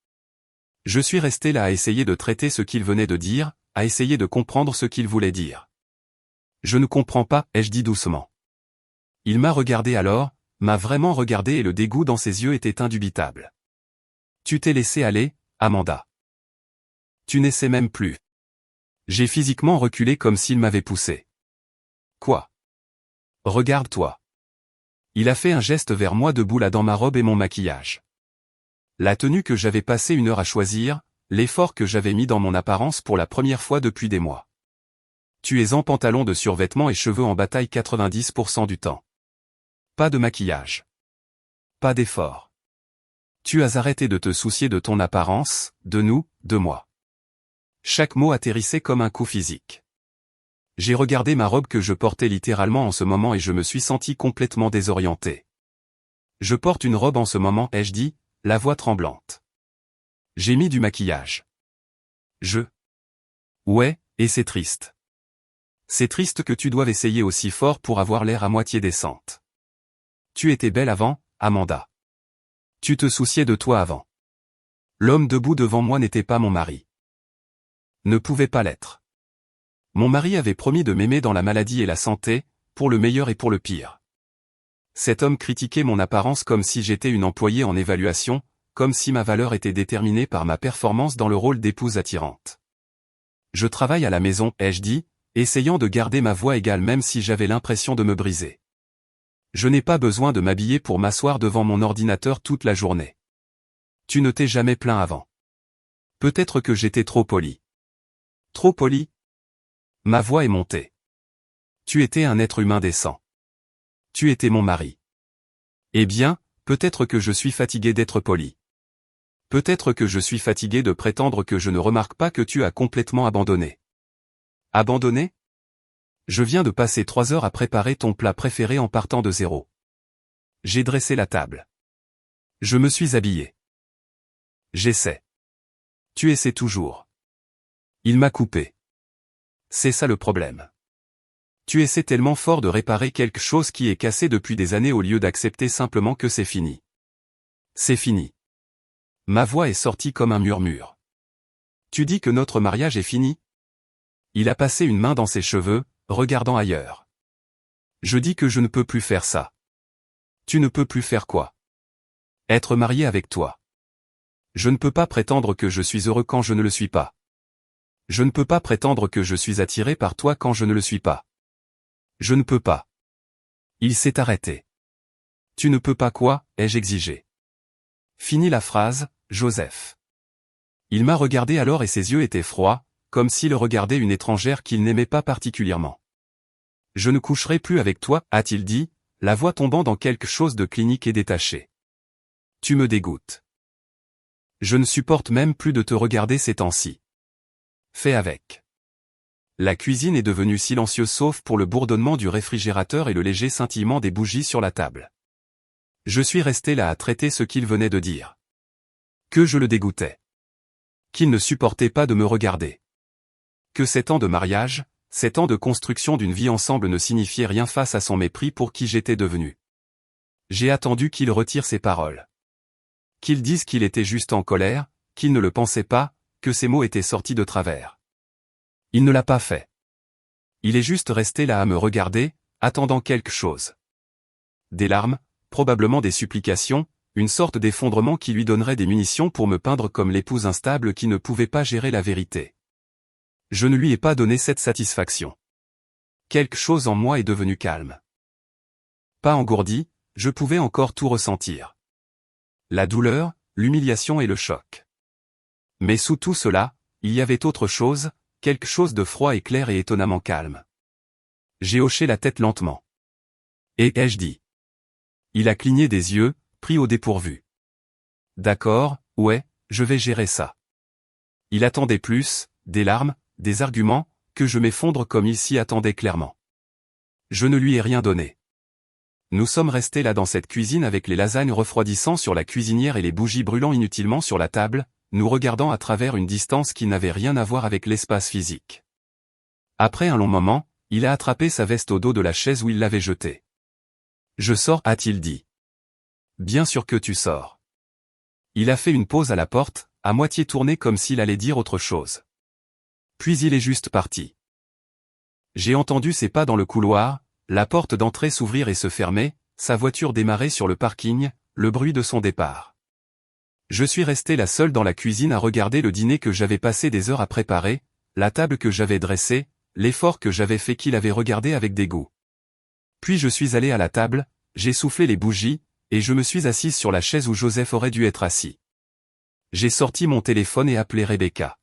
[SPEAKER 1] Je suis resté là à essayer de traiter ce qu'il venait de dire, à essayer de comprendre ce qu'il voulait dire. Je ne comprends pas, ai-je dit doucement. Il m'a regardé alors, m'a vraiment regardé et le dégoût dans ses yeux était indubitable. Tu t'es laissé aller, Amanda. Tu n'essaies même plus. J'ai physiquement reculé comme s'il m'avait poussé. Quoi? Regarde-toi. Il a fait un geste vers moi debout là dans ma robe et mon maquillage. La tenue que j'avais passé 1 heure à choisir, l'effort que j'avais mis dans mon apparence pour la première fois depuis des mois. Tu es en pantalon de survêtement et cheveux en bataille 90% du temps. Pas de maquillage. Pas d'effort. Tu as arrêté de te soucier de ton apparence, de nous, de moi. Chaque mot atterrissait comme un coup physique. J'ai regardé ma robe que je portais littéralement en ce moment et je me suis senti complètement désorienté. Je porte une robe en ce moment, ai-je dit, la voix tremblante. J'ai mis du maquillage. Ouais, et c'est triste. C'est triste que tu doives essayer aussi fort pour avoir l'air à moitié décente. Tu étais belle avant, Amanda. Tu te souciais de toi avant. L'homme debout devant moi n'était pas mon mari. Ne pouvait pas l'être. Mon mari avait promis de m'aimer dans la maladie et la santé, pour le meilleur et pour le pire. Cet homme critiquait mon apparence comme si j'étais une employée en évaluation, comme si ma valeur était déterminée par ma performance dans le rôle d'épouse attirante. Je travaille à la maison, ai-je dit, essayant de garder ma voix égale même si j'avais l'impression de me briser. Je n'ai pas besoin de m'habiller pour m'asseoir devant mon ordinateur toute la journée. Tu ne t'es jamais plaint avant. Peut-être que j'étais trop poli. Trop poli? Ma voix est montée. Tu étais un être humain décent. Tu étais mon mari. Eh bien, peut-être que je suis fatigué d'être poli. Peut-être que je suis fatigué de prétendre que je ne remarque pas que tu as complètement abandonné. Abandonné? Je viens de passer 3 heures à préparer ton plat préféré en partant de zéro. J'ai dressé la table. Je me suis habillé. J'essaie. Tu essaies toujours. Il m'a coupé. C'est ça le problème. Tu essaies tellement fort de réparer quelque chose qui est cassé depuis des années au lieu d'accepter simplement que c'est fini. C'est fini. Ma voix est sortie comme un murmure. Tu dis que notre mariage est fini? Il a passé une main dans ses cheveux, regardant ailleurs. Je dis que je ne peux plus faire ça. Tu ne peux plus faire quoi? Être marié avec toi. Je ne peux pas prétendre que je suis heureux quand je ne le suis pas. Je ne peux pas prétendre que je suis attiré par toi quand je ne le suis pas. Je ne peux pas. Il s'est arrêté. Tu ne peux pas quoi, ai-je exigé. Fini la phrase, Joseph. Il m'a regardé alors et ses yeux étaient froids, comme s'il regardait une étrangère qu'il n'aimait pas particulièrement. Je ne coucherai plus avec toi, a-t-il dit, la voix tombant dans quelque chose de clinique et détaché. Tu me dégoûtes. Je ne supporte même plus de te regarder ces temps-ci. Fais avec. La cuisine est devenue silencieuse sauf pour le bourdonnement du réfrigérateur et le léger scintillement des bougies sur la table. Je suis resté là à traiter ce qu'il venait de dire. Que je le dégoûtais. Qu'il ne supportait pas de me regarder. Que 7 ans de mariage, 7 ans de construction d'une vie ensemble ne signifiaient rien face à son mépris pour qui j'étais devenu. J'ai attendu qu'il retire ses paroles. Qu'il dise qu'il était juste en colère, qu'il ne le pensait pas, que ses mots étaient sortis de travers. Il ne l'a pas fait. Il est juste resté là à me regarder, attendant quelque chose. Des larmes, probablement des supplications, une sorte d'effondrement qui lui donnerait des munitions pour me peindre comme l'épouse instable qui ne pouvait pas gérer la vérité. Je ne lui ai pas donné cette satisfaction. Quelque chose en moi est devenu calme. Pas engourdi, je pouvais encore tout ressentir. La douleur, l'humiliation et le choc. Mais sous tout cela, il y avait autre chose, quelque chose de froid et clair et étonnamment calme. J'ai hoché la tête lentement. Et ai-je dit. Il a cligné des yeux, pris au dépourvu. D'accord, ouais, je vais gérer ça. Il attendait plus, des larmes, des arguments, que je m'effondre comme il s'y attendait clairement. Je ne lui ai rien donné. Nous sommes restés là dans cette cuisine avec les lasagnes refroidissant sur la cuisinière et les bougies brûlant inutilement sur la table, nous regardant à travers une distance qui n'avait rien à voir avec l'espace physique. Après un long moment, il a attrapé sa veste au dos de la chaise où il l'avait jetée. Je sors, a-t-il dit. Bien sûr que tu sors. Il a fait une pause à la porte, à moitié tournée comme s'il allait dire autre chose. Puis il est juste parti. J'ai entendu ses pas dans le couloir, la porte d'entrée s'ouvrir et se fermer, sa voiture démarrer sur le parking, le bruit de son départ. Je suis resté la seule dans la cuisine à regarder le dîner que j'avais passé des heures à préparer, la table que j'avais dressée, l'effort que j'avais fait qu'il avait regardé avec dégoût. Puis je suis allé à la table, j'ai soufflé les bougies, et je me suis assise sur la chaise où Joseph aurait dû être assis. J'ai sorti mon téléphone et appelé Rebecca.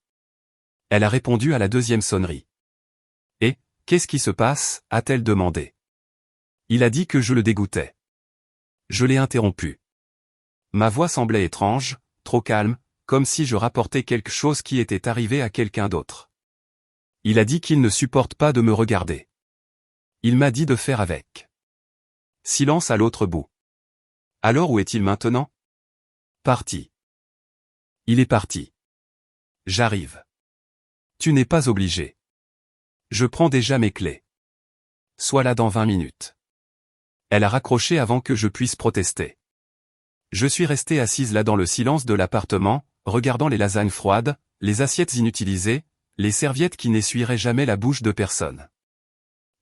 [SPEAKER 1] Elle a répondu à la deuxième sonnerie. « Et, qu'est-ce qui se passe ?» a-t-elle demandé. Il a dit que je le dégoûtais. Je l'ai interrompu. Ma voix semblait étrange, trop calme, comme si je rapportais quelque chose qui était arrivé à quelqu'un d'autre. Il a dit qu'il ne supporte pas de me regarder. Il m'a dit de faire avec. Silence à l'autre bout. Alors où est-il maintenant? Parti. Il est parti. J'arrive. Tu n'es pas obligé. Je prends déjà mes clés. Sois là dans 20 minutes. Elle a raccroché avant que je puisse protester. Je suis resté assise là dans le silence de l'appartement, regardant les lasagnes froides, les assiettes inutilisées, les serviettes qui n'essuieraient jamais la bouche de personne.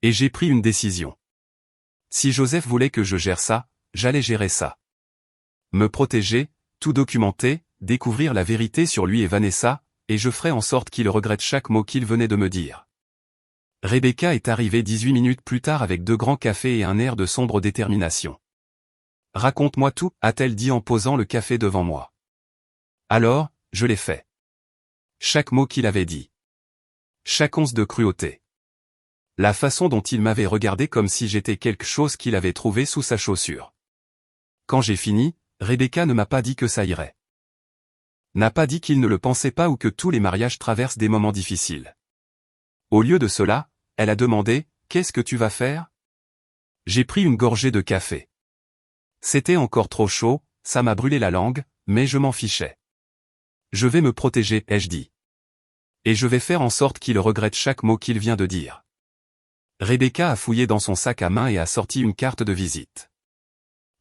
[SPEAKER 1] Et j'ai pris une décision. Si Joseph voulait que je gère ça, j'allais gérer ça. Me protéger, tout documenter, découvrir la vérité sur lui et Vanessa, et je ferai en sorte qu'il regrette chaque mot qu'il venait de me dire. Rebecca est arrivée 18 minutes plus tard avec 2 grands cafés et un air de sombre détermination. « Raconte-moi tout » a-t-elle dit en posant le café devant moi. Alors, je l'ai fait. Chaque mot qu'il avait dit. Chaque once de cruauté. La façon dont il m'avait regardé comme si j'étais quelque chose qu'il avait trouvé sous sa chaussure. Quand j'ai fini, Rebecca ne m'a pas dit que ça irait. N'a pas dit qu'il ne le pensait pas ou que tous les mariages traversent des moments difficiles. Au lieu de cela, elle a demandé « Qu'est-ce que tu vas faire ?» J'ai pris une gorgée de café. C'était encore trop chaud, ça m'a brûlé la langue, mais je m'en fichais. Je vais me protéger, ai-je dit. Et je vais faire en sorte qu'il regrette chaque mot qu'il vient de dire. Rebecca a fouillé dans son sac à main et a sorti une carte de visite.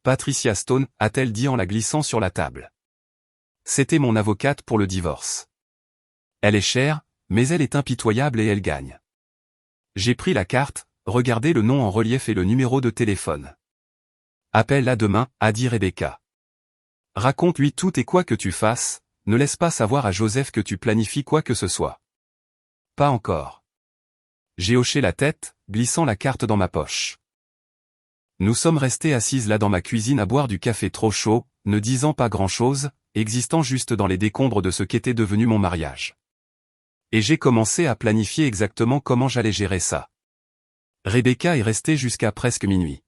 [SPEAKER 1] Patricia Stone, a-t-elle dit en la glissant sur la table. C'était mon avocate pour le divorce. Elle est chère, mais elle est impitoyable et elle gagne. J'ai pris la carte, regardé le nom en relief et le numéro de téléphone. Appelle-la demain, a dit Rebecca. Raconte-lui tout et quoi que tu fasses, ne laisse pas savoir à Joseph que tu planifies quoi que ce soit. Pas encore. J'ai hoché la tête, glissant la carte dans ma poche. Nous sommes restés assises là dans ma cuisine à boire du café trop chaud, ne disant pas grand-chose, existant juste dans les décombres de ce qu'était devenu mon mariage. Et j'ai commencé à planifier exactement comment j'allais gérer ça. Rebecca est restée jusqu'à presque minuit.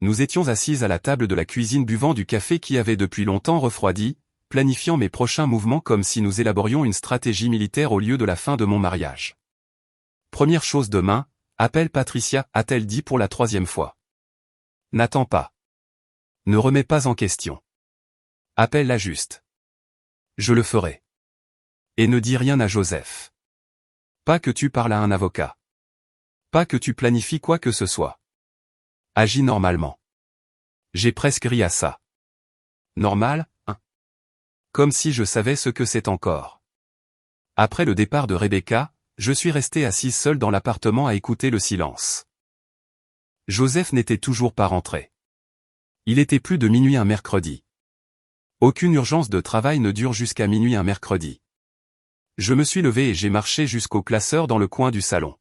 [SPEAKER 1] Nous étions assises à la table de la cuisine buvant du café qui avait depuis longtemps refroidi, planifiant mes prochains mouvements comme si nous élaborions une stratégie militaire au lieu de la fin de mon mariage. Première chose demain, appelle Patricia, a-t-elle dit pour la 3e fois. N'attends pas. Ne remets pas en question. Appelle-la juste. Je le ferai. Et ne dis rien à Joseph. Pas que tu parles à un avocat. Pas que tu planifies quoi que ce soit. Agis normalement. J'ai presque ri à ça. Normal, hein? Comme si je savais ce que c'est encore. Après le départ de Rebecca, je suis resté assise seule dans l'appartement à écouter le silence. Joseph n'était toujours pas rentré. Il était plus de minuit un mercredi. Aucune urgence de travail ne dure jusqu'à minuit un mercredi. Je me suis levé et j'ai marché jusqu'au classeur dans le coin du salon.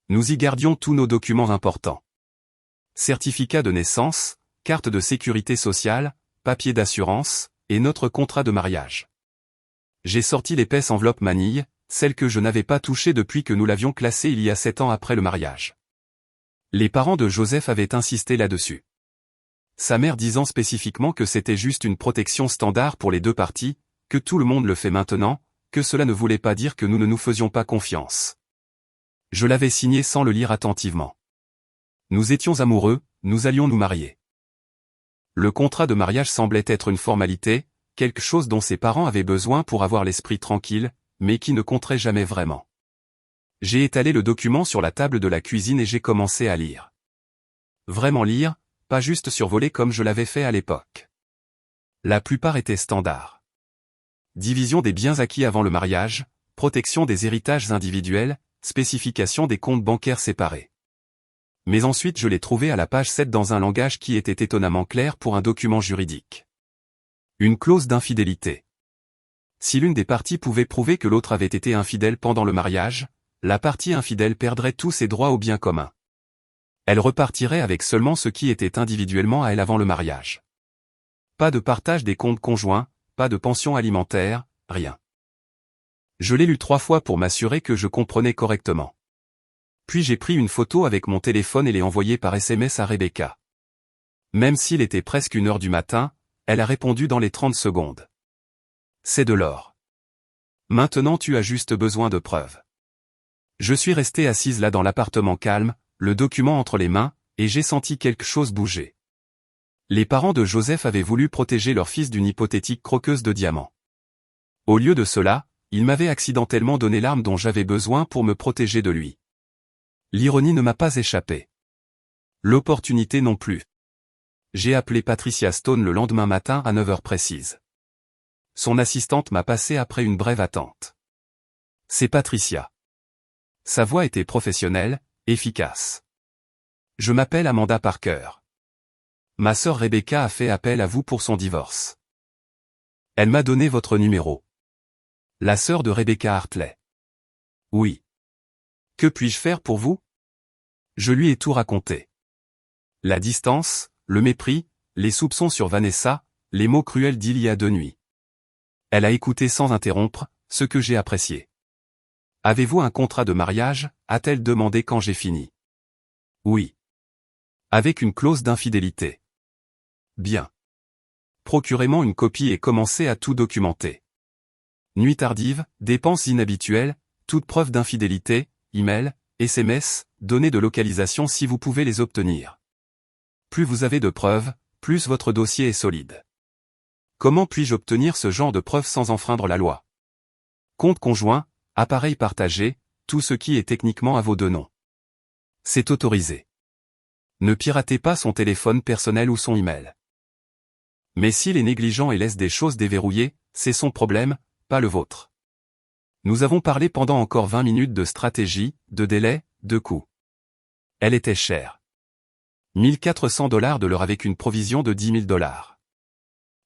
[SPEAKER 1] Nous y gardions tous nos documents importants. Certificat de naissance, carte de sécurité sociale, papier d'assurance, et notre contrat de mariage. J'ai sorti l'épaisse enveloppe manille, celle que je n'avais pas touchée depuis que nous l'avions classée il y a 7 ans après le mariage. Les parents de Joseph avaient insisté là-dessus. Sa mère disant spécifiquement que c'était juste une protection standard pour les 2 parties, que tout le monde le fait maintenant, que cela ne voulait pas dire que nous ne nous faisions pas confiance. Je l'avais signé sans le lire attentivement. Nous étions amoureux, nous allions nous marier. Le contrat de mariage semblait être une formalité, quelque chose dont ses parents avaient besoin pour avoir l'esprit tranquille, mais qui ne compterait jamais vraiment. J'ai étalé le document sur la table de la cuisine et j'ai commencé à lire. Vraiment lire, pas juste survoler comme je l'avais fait à l'époque. La plupart étaient standards. Division des biens acquis avant le mariage, protection des héritages individuels, spécification des comptes bancaires séparés. Mais ensuite je l'ai trouvé à la page 7 dans un langage qui était étonnamment clair pour un document juridique. Une clause d'infidélité. Si l'une des parties pouvait prouver que l'autre avait été infidèle pendant le mariage, la partie infidèle perdrait tous ses droits au bien commun. Elle repartirait avec seulement ce qui était individuellement à elle avant le mariage. Pas de partage des comptes conjoints, pas de pension alimentaire, rien. Je l'ai lu 3 fois pour m'assurer que je comprenais correctement. Puis j'ai pris une photo avec mon téléphone et l'ai envoyée par SMS à Rebecca. Même s'il était presque 1h du matin, elle a répondu dans les 30 secondes. C'est de l'or. Maintenant tu as juste besoin de preuves. Je suis restée assise là dans l'appartement calme, le document entre les mains, et j'ai senti quelque chose bouger. Les parents de Joseph avaient voulu protéger leur fils d'une hypothétique croqueuse de diamants. Au lieu de cela, ils m'avaient accidentellement donné l'arme dont j'avais besoin pour me protéger de lui. L'ironie ne m'a pas échappé. L'opportunité non plus. J'ai appelé Patricia Stone le lendemain matin à 9h précise. Son assistante m'a passé après une brève attente. C'est Patricia. Sa voix était professionnelle, efficace. Je m'appelle Amanda Parker. Ma sœur Rebecca a fait appel à vous pour son divorce. Elle m'a donné votre numéro. La sœur de Rebecca Hartley. Oui. Que puis-je faire pour vous? Je lui ai tout raconté. La distance, le mépris, les soupçons sur Vanessa, les mots cruels d'il y a 2 nuits. Elle a écouté sans interrompre, ce que j'ai apprécié. Avez-vous un contrat de mariage? A-t-elle demandé quand j'ai fini. Oui. Avec une clause d'infidélité. Bien. Procurez-moi une copie et commencez à tout documenter. Nuit tardive, dépenses inhabituelles, toute preuve d'infidélité, email, SMS, données de localisation si vous pouvez les obtenir. Plus vous avez de preuves, plus votre dossier est solide. Comment puis-je obtenir ce genre de preuves sans enfreindre la loi? Compte conjoint, appareil partagé, tout ce qui est techniquement à vos 2 noms. C'est autorisé. Ne piratez pas son téléphone personnel ou son email. Mais s'il est négligent et laisse des choses déverrouillées, c'est son problème, pas le vôtre. Nous avons parlé pendant encore 20 minutes de stratégie, de délai, de coût. Elle était chère. $1 400 de l'heure avec une provision de $10 000.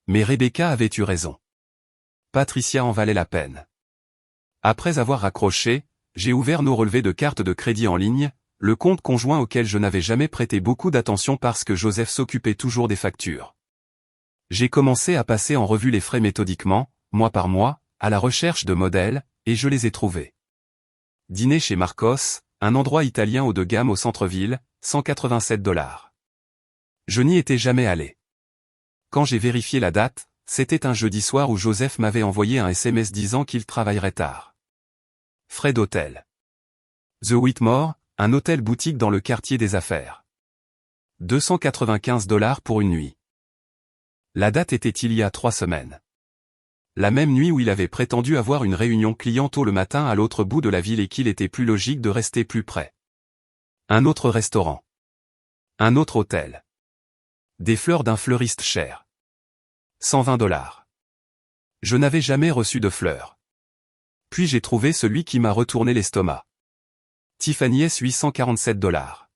[SPEAKER 1] Mais Rebecca avait eu raison. Patricia en valait la peine. Après avoir raccroché, j'ai ouvert nos relevés de cartes de crédit en ligne, le compte conjoint auquel je n'avais jamais prêté beaucoup d'attention parce que Joseph s'occupait toujours des factures. J'ai commencé à passer en revue les frais méthodiquement, mois par mois, à la recherche de modèles, et je les ai trouvés. Dîner chez Marcos, un endroit italien haut de gamme au centre-ville, $187. Je n'y étais jamais allé. Quand j'ai vérifié la date, c'était un jeudi soir où Joseph m'avait envoyé un SMS disant qu'il travaillerait tard. Frais d'hôtel. The Whitmore, un hôtel boutique dans le quartier des affaires. $295 pour une nuit. La date était il y a 3 semaines. La même nuit où il avait prétendu avoir une réunion client tôt le matin à l'autre bout de la ville et qu'il était plus logique de rester plus près. Un autre restaurant. Un autre hôtel. Des fleurs d'un fleuriste cher. $120. Je n'avais jamais reçu de fleurs. Puis j'ai trouvé celui qui m'a retourné l'estomac. Tiffany S. $847.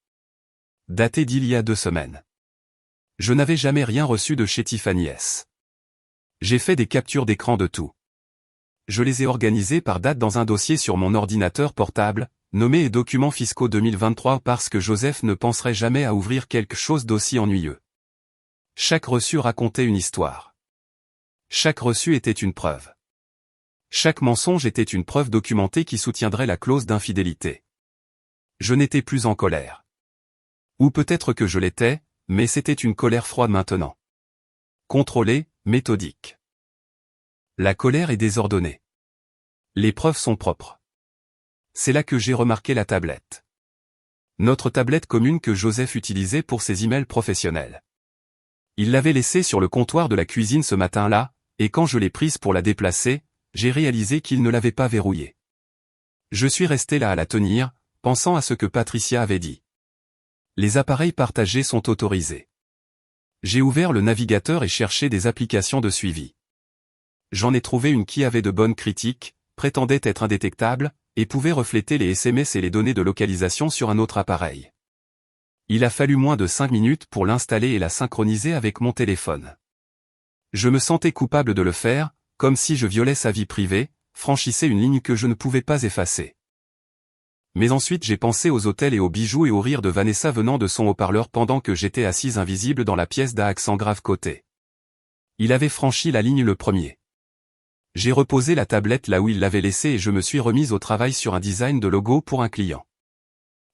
[SPEAKER 1] Daté d'il y a 2 semaines. Je n'avais jamais rien reçu de chez Tiffany S. J'ai fait des captures d'écran de tout. Je les ai organisés par date dans un dossier sur mon ordinateur portable, nommé Documents fiscaux 2023 parce que Joseph ne penserait jamais à ouvrir quelque chose d'aussi ennuyeux. Chaque reçu racontait une histoire. Chaque reçu était une preuve. Chaque mensonge était une preuve documentée qui soutiendrait la clause d'infidélité. Je n'étais plus en colère. Ou peut-être que je l'étais, mais c'était une colère froide maintenant. Contrôlée, méthodique. La colère est désordonnée. Les preuves sont propres. C'est là que j'ai remarqué la tablette. Notre tablette commune que Joseph utilisait pour ses emails professionnels. Il l'avait laissée sur le comptoir de la cuisine ce matin-là, et quand je l'ai prise pour la déplacer, j'ai réalisé qu'il ne l'avait pas verrouillée. Je suis resté là à la tenir, pensant à ce que Patricia avait dit. Les appareils partagés sont autorisés. J'ai ouvert le navigateur et cherché des applications de suivi. J'en ai trouvé une qui avait de bonnes critiques, prétendait être indétectable, et pouvait refléter les SMS et les données de localisation sur un autre appareil. Il a fallu moins de 5 minutes pour l'installer et la synchroniser avec mon téléphone. Je me sentais coupable de le faire, comme si je violais sa vie privée, franchissais une ligne que je ne pouvais pas effacer. Mais ensuite j'ai pensé aux hôtels et aux bijoux et au rire de Vanessa venant de son haut-parleur pendant que j'étais assise invisible dans la pièce d'à accent grave côté. Il avait franchi la ligne le premier. J'ai reposé la tablette là où il l'avait laissée et je me suis remise au travail sur un design de logo pour un client.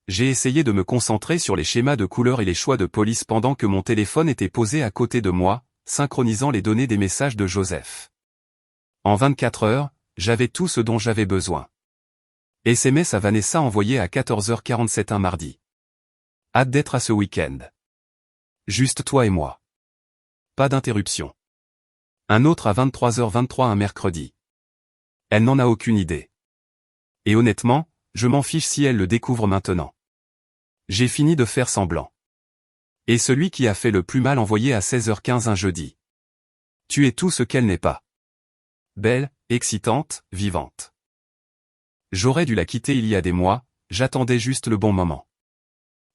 [SPEAKER 1] J'ai essayé de me concentrer sur les schémas de couleurs et les choix de police pendant que mon téléphone était posé à côté de moi, synchronisant les données des messages de Joseph. En 24 heures, j'avais tout ce dont j'avais besoin. SMS à Vanessa envoyé à 14h47 un mardi. Hâte d'être à ce week-end. Juste toi et moi. Pas d'interruption. Un autre à 23h23 un mercredi. Elle n'en a aucune idée. Et honnêtement, je m'en fiche si elle le découvre maintenant. J'ai fini de faire semblant. Et celui qui a fait le plus mal envoyé à 16h15 un jeudi. Tu es tout ce qu'elle n'est pas. Belle, excitante, vivante. J'aurais dû la quitter il y a des mois, j'attendais juste le bon moment.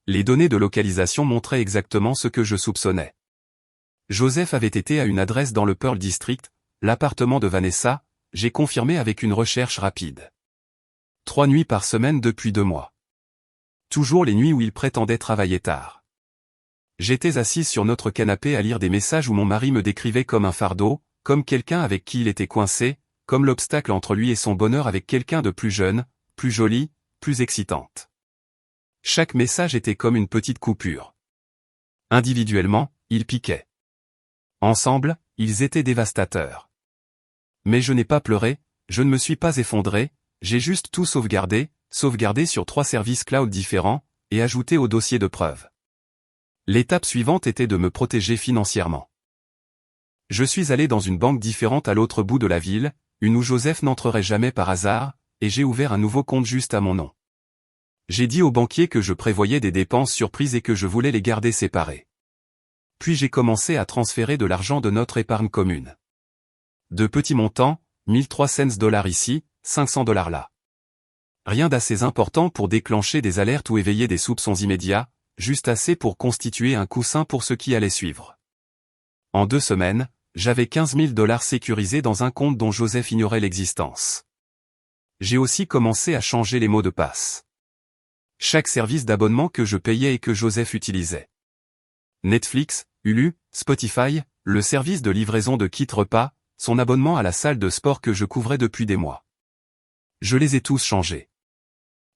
[SPEAKER 1] Les données de localisation montraient exactement ce que je soupçonnais. Joseph avait été à une adresse dans le Pearl District, l'appartement de Vanessa, j'ai confirmé avec une recherche rapide. 3 nuits par semaine depuis 2 mois. Toujours les nuits où il prétendait travailler tard. J'étais assise sur notre canapé à lire des messages où mon mari me décrivait comme un fardeau, comme quelqu'un avec qui il était coincé, comme l'obstacle entre lui et son bonheur avec quelqu'un de plus jeune, plus jolie, plus excitante. Chaque message était comme une petite coupure. Individuellement, ils piquaient. Ensemble, ils étaient dévastateurs. Mais je n'ai pas pleuré, je ne me suis pas effondré, j'ai juste tout sauvegardé sur 3 services cloud différents, et ajouté au dossier de preuve. L'étape suivante était de me protéger financièrement. Je suis allé dans une banque différente à l'autre bout de la ville, une où Joseph n'entrerait jamais par hasard, et j'ai ouvert un nouveau compte juste à mon nom. J'ai dit au banquier que je prévoyais des dépenses surprises et que je voulais les garder séparées. Puis j'ai commencé à transférer de l'argent de notre épargne commune. De petits montants, 1300 $ ici, 500 $ là. Rien d'assez important pour déclencher des alertes ou éveiller des soupçons immédiats, juste assez pour constituer un coussin pour ce qui allait suivre. En 2 semaines, j'avais 15 000 $ sécurisés dans un compte dont Joseph ignorait l'existence. J'ai aussi commencé à changer les mots de passe. Chaque service d'abonnement que je payais et que Joseph utilisait. Netflix, Hulu, Spotify, le service de livraison de kits repas, son abonnement à la salle de sport que je couvrais depuis des mois. Je les ai tous changés.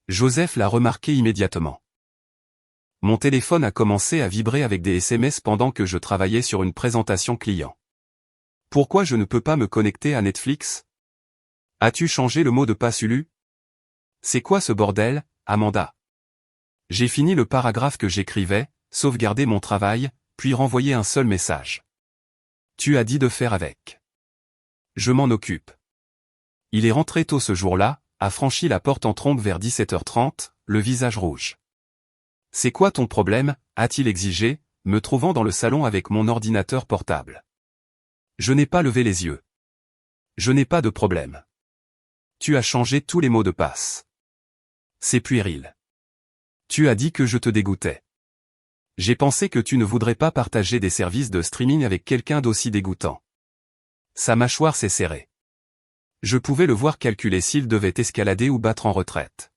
[SPEAKER 1] Joseph l'a remarqué immédiatement. Mon téléphone a commencé à vibrer avec des SMS pendant que je travaillais sur une présentation client. Pourquoi je ne peux pas me connecter à Netflix? As-tu changé le mot de passe Hulu? C'est quoi ce bordel, Amanda? J'ai fini le paragraphe que j'écrivais, sauvegardé mon travail, puis renvoyé un seul message. Tu as dit de faire avec. Je m'en occupe. Il est rentré tôt ce jour-là, a franchi la porte en trombe vers 17h30, le visage rouge. C'est quoi ton problème, a-t-il exigé, me trouvant dans le salon avec mon ordinateur portable. Je n'ai pas levé les yeux. Je n'ai pas de problème. Tu as changé tous les mots de passe. C'est puéril. Tu as dit que je te dégoûtais. J'ai pensé que tu ne voudrais pas partager des services de streaming avec quelqu'un d'aussi dégoûtant. Sa mâchoire s'est serrée. Je pouvais le voir calculer s'il devait escalader ou battre en retraite.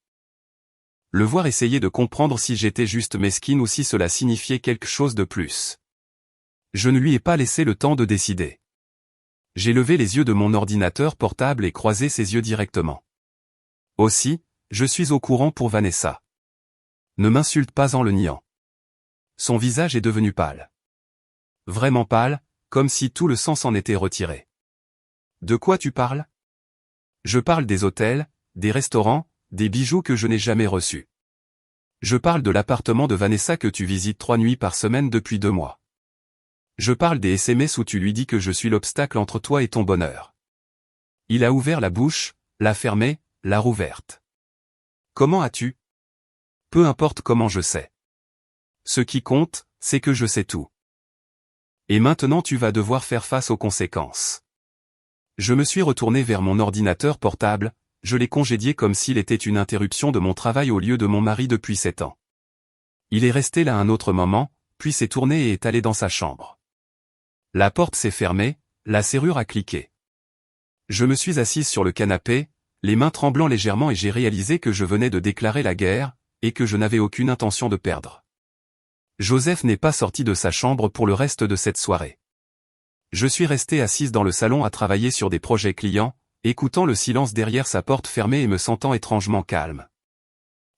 [SPEAKER 1] Le voir essayer de comprendre si j'étais juste mesquine ou si cela signifiait quelque chose de plus. Je ne lui ai pas laissé le temps de décider. J'ai levé les yeux de mon ordinateur portable et croisé ses yeux directement. Aussi, je suis au courant pour Vanessa. Ne m'insulte pas en le niant. Son visage est devenu pâle. Vraiment pâle, comme si tout le sang s'en était retiré. De quoi tu parles? Je parle des hôtels, des restaurants, des bijoux que je n'ai jamais reçus. Je parle de l'appartement de Vanessa que tu visites 3 nuits par semaine depuis 2 mois. Je parle des SMS où tu lui dis que je suis l'obstacle entre toi et ton bonheur. Il a ouvert la bouche, l'a fermée, l'a rouverte. Comment as-tu? Peu importe comment je sais. Ce qui compte, c'est que je sais tout. Et maintenant tu vas devoir faire face aux conséquences. Je me suis retourné vers mon ordinateur portable, je l'ai congédié comme s'il était une interruption de mon travail au lieu de mon mari depuis 7 ans. Il est resté là un autre moment, puis s'est tourné et est allé dans sa chambre. La porte s'est fermée, la serrure a cliqué. Je me suis assise sur le canapé, les mains tremblant légèrement et j'ai réalisé que je venais de déclarer la guerre, et que je n'avais aucune intention de perdre. Joseph n'est pas sorti de sa chambre pour le reste de cette soirée. Je suis restée assise dans le salon à travailler sur des projets clients, écoutant le silence derrière sa porte fermée et me sentant étrangement calme.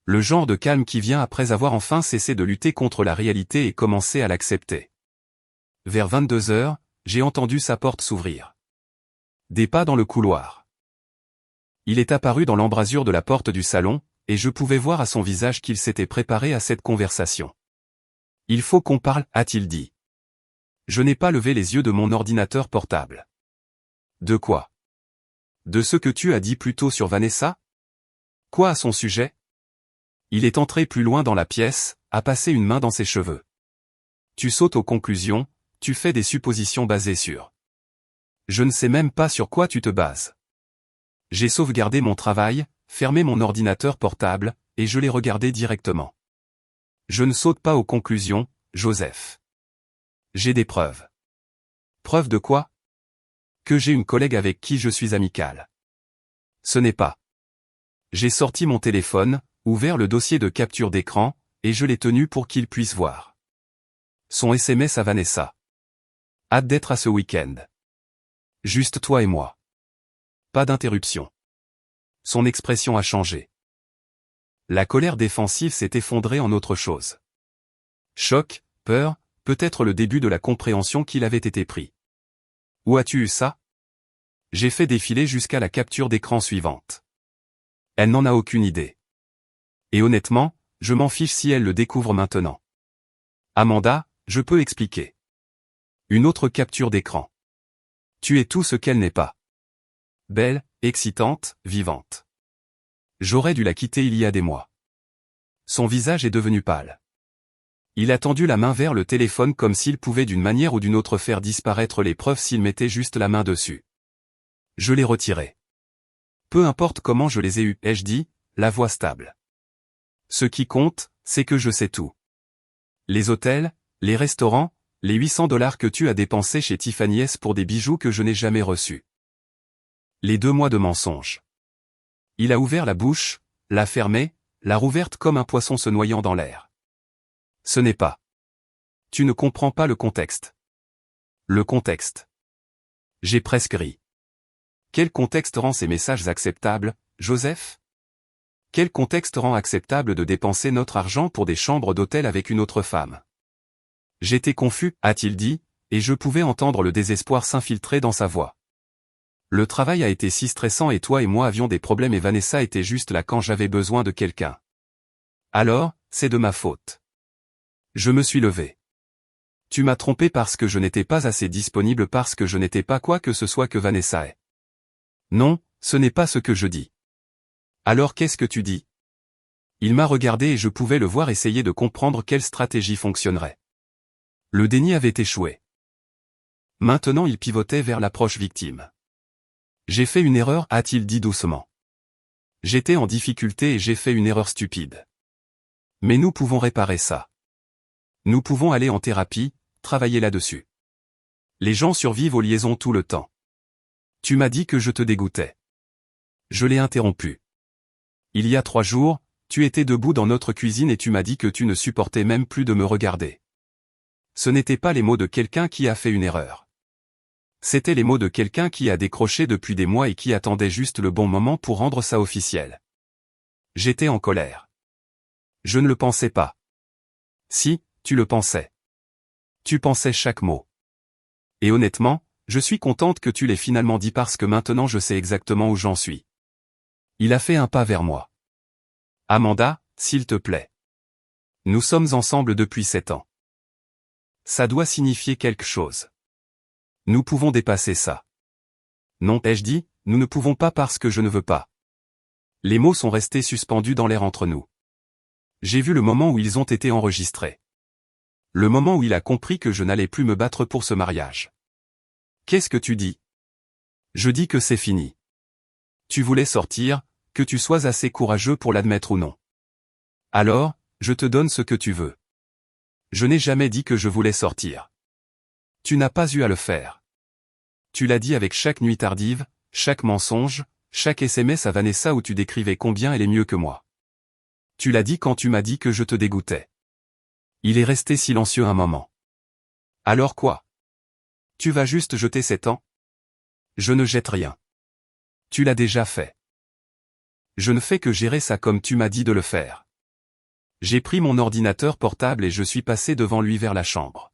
[SPEAKER 1] Le genre de calme qui vient après avoir enfin cessé de lutter contre la réalité et commencé à l'accepter. Vers 22 heures, j'ai entendu sa porte s'ouvrir. Des pas dans le couloir. Il est apparu dans l'embrasure de la porte du salon, et je pouvais voir à son visage qu'il s'était préparé à cette conversation. « Il faut qu'on parle », a-t-il dit. Je n'ai pas levé les yeux de mon ordinateur portable. De quoi? De ce que tu as dit plus tôt sur Vanessa? Quoi à son sujet? Il est entré plus loin dans la pièce, a passé une main dans ses cheveux. Tu sautes aux conclusions, tu fais des suppositions basées sur. Je ne sais même pas sur quoi tu te bases. J'ai sauvegardé mon travail, fermé mon ordinateur portable, et je l'ai regardé directement. Je ne saute pas aux conclusions, Joseph. J'ai des preuves. Preuves de quoi? Que j'ai une collègue avec qui je suis amical. Ce n'est pas. J'ai sorti mon téléphone, ouvert le dossier de capture d'écran, et je l'ai tenu pour qu'il puisse voir. Son SMS à Vanessa. Hâte d'être à ce week-end. Juste toi et moi. Pas d'interruption. Son expression a changé. La colère défensive s'est effondrée en autre chose. Choc, peur, peut-être le début de la compréhension qu'il avait été pris. Où as-tu eu ça? J'ai fait défiler jusqu'à la capture d'écran suivante. Elle n'en a aucune idée. Et honnêtement, je m'en fiche si elle le découvre maintenant. Amanda, je peux expliquer. Une autre capture d'écran. Tu es tout ce qu'elle n'est pas. Belle, excitante, vivante. J'aurais dû la quitter il y a des mois. Son visage est devenu pâle. Il a tendu la main vers le téléphone comme s'il pouvait d'une manière ou d'une autre faire disparaître les preuves s'il mettait juste la main dessus. Je l'ai retiré. Peu importe comment je les ai eus, ai-je dit, la voix stable. Ce qui compte, c'est que je sais tout. Les hôtels, les restaurants, les 800 $ que tu as dépensés chez Tiffany S pour des bijoux que je n'ai jamais reçus. Les 2 mois de mensonges. Il a ouvert la bouche, l'a fermée, l'a rouverte comme un poisson se noyant dans l'air. Ce n'est pas. Tu ne comprends pas le contexte. Le contexte. J'ai presque ri. Quel contexte rend ces messages acceptables, Joseph? Quel contexte rend acceptable de dépenser notre argent pour des chambres d'hôtel avec une autre femme? J'étais confus, a-t-il dit, et je pouvais entendre le désespoir s'infiltrer dans sa voix. Le travail a été si stressant et toi et moi avions des problèmes et Vanessa était juste là quand j'avais besoin de quelqu'un. Alors, c'est de ma faute. Je me suis levé. Tu m'as trompé parce que je n'étais pas assez disponible parce que je n'étais pas quoi que ce soit que Vanessa est. Non, ce n'est pas ce que je dis. Alors qu'est-ce que tu dis? Il m'a regardé et je pouvais le voir essayer de comprendre quelle stratégie fonctionnerait. Le déni avait échoué. Maintenant il pivotait vers l'approche victime. J'ai fait une erreur, a-t-il dit doucement. J'étais en difficulté et j'ai fait une erreur stupide. Mais nous pouvons réparer ça. Nous pouvons aller en thérapie, travailler là-dessus. Les gens survivent aux liaisons tout le temps. Tu m'as dit que je te dégoûtais. Je l'ai interrompu. Il y a 3 jours, tu étais debout dans notre cuisine et tu m'as dit que tu ne supportais même plus de me regarder. Ce n'étaient pas les mots de quelqu'un qui a fait une erreur. C'étaient les mots de quelqu'un qui a décroché depuis des mois et qui attendait juste le bon moment pour rendre ça officiel. J'étais en colère. Je ne le pensais pas. Si, tu le pensais. Tu pensais chaque mot. Et honnêtement, je suis contente que tu l'aies finalement dit parce que maintenant je sais exactement où j'en suis. Il a fait un pas vers moi. Amanda, s'il te plaît. Nous sommes ensemble depuis 7 ans. Ça doit signifier quelque chose. Nous pouvons dépasser ça. Non, ai-je dit, nous ne pouvons pas parce que je ne veux pas. Les mots sont restés suspendus dans l'air entre nous. J'ai vu le moment où ils ont été enregistrés. Le moment où il a compris que je n'allais plus me battre pour ce mariage. Qu'est-ce que tu dis? Je dis que c'est fini. Tu voulais sortir, que tu sois assez courageux pour l'admettre ou non. Alors, je te donne ce que tu veux. Je n'ai jamais dit que je voulais sortir. Tu n'as pas eu à le faire. Tu l'as dit avec chaque nuit tardive, chaque mensonge, chaque SMS à Vanessa où tu décrivais combien elle est mieux que moi. Tu l'as dit quand tu m'as dit que je te dégoûtais. Il est resté silencieux un moment. Alors quoi? Tu vas juste jeter 7 ans? Je ne jette rien. Tu l'as déjà fait. Je ne fais que gérer ça comme tu m'as dit de le faire. J'ai pris mon ordinateur portable et je suis passé devant lui vers la chambre.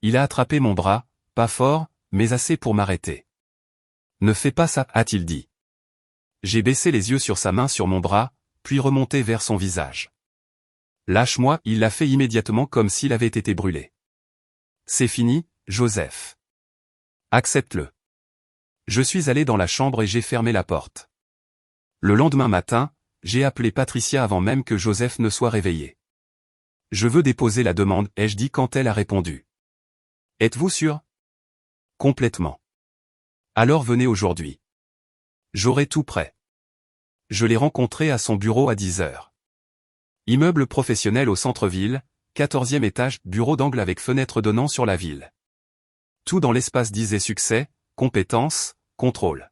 [SPEAKER 1] Il a attrapé mon bras, pas fort, mais assez pour m'arrêter. Ne fais pas ça, a-t-il dit. J'ai baissé les yeux sur sa main sur mon bras, puis remonté vers son visage. Lâche-moi, il l'a fait immédiatement comme s'il avait été brûlé. C'est fini, Joseph. Accepte-le. Je suis allé dans la chambre et j'ai fermé la porte. Le lendemain matin, j'ai appelé Patricia avant même que Joseph ne soit réveillé. Je veux déposer la demande, ai-je dit quand elle a répondu. Êtes-vous sûr? Complètement. Alors venez aujourd'hui. J'aurai tout prêt. Je l'ai rencontré à son bureau à 10 heures. Immeuble professionnel au centre-ville, 14e étage, bureau d'angle avec fenêtre donnant sur la ville. Tout dans l'espace disait succès, compétences, contrôle.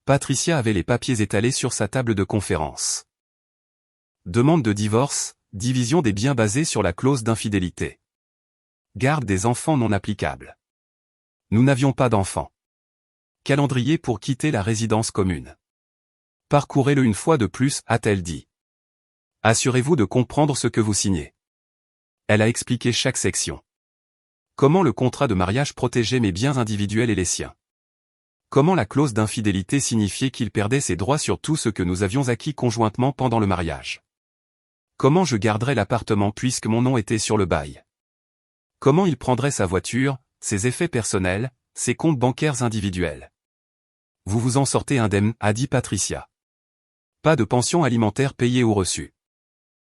[SPEAKER 1] Patricia avait les papiers étalés sur sa table de conférence. Demande de divorce, division des biens basée sur la clause d'infidélité. Garde des enfants non applicables. Nous n'avions pas d'enfants. Calendrier pour quitter la résidence commune. Parcourez-le une fois de plus, a-t-elle dit. Assurez-vous de comprendre ce que vous signez. Elle a expliqué chaque section. Comment le contrat de mariage protégeait mes biens individuels et les siens. Comment la clause d'infidélité signifiait qu'il perdait ses droits sur tout ce que nous avions acquis conjointement pendant le mariage. Comment je garderais l'appartement puisque mon nom était sur le bail. Comment il prendrait sa voiture, ses effets personnels, ses comptes bancaires individuels. Vous vous en sortez indemne, a dit Patricia. Pas de pension alimentaire payée ou reçue.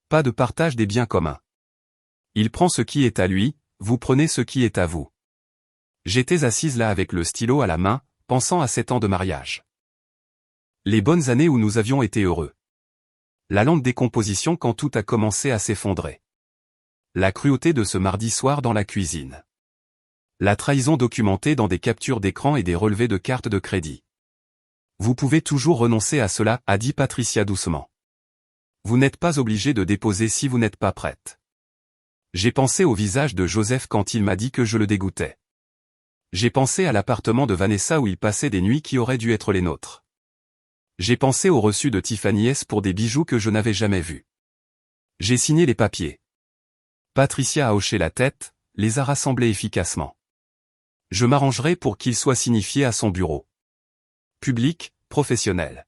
[SPEAKER 1] Pas de partage des biens communs. Il prend ce qui est à lui, vous prenez ce qui est à vous. J'étais assise là avec le stylo à la main, pensant à 7 ans de mariage. Les bonnes années où nous avions été heureux. La lente décomposition quand tout a commencé à s'effondrer. La cruauté de ce mardi soir dans la cuisine. La trahison documentée dans des captures d'écran et des relevés de cartes de crédit. Vous pouvez toujours renoncer à cela, a dit Patricia doucement. Vous n'êtes pas obligé de déposer si vous n'êtes pas prête. J'ai pensé au visage de Joseph quand il m'a dit que je le dégoûtais. J'ai pensé à l'appartement de Vanessa où il passait des nuits qui auraient dû être les nôtres. J'ai pensé au reçu de Tiffany S pour des bijoux que je n'avais jamais vus. J'ai signé les papiers. Patricia a hoché la tête, les a rassemblés efficacement. Je m'arrangerai pour qu'ils soient signifiés à son bureau. Public, professionnel.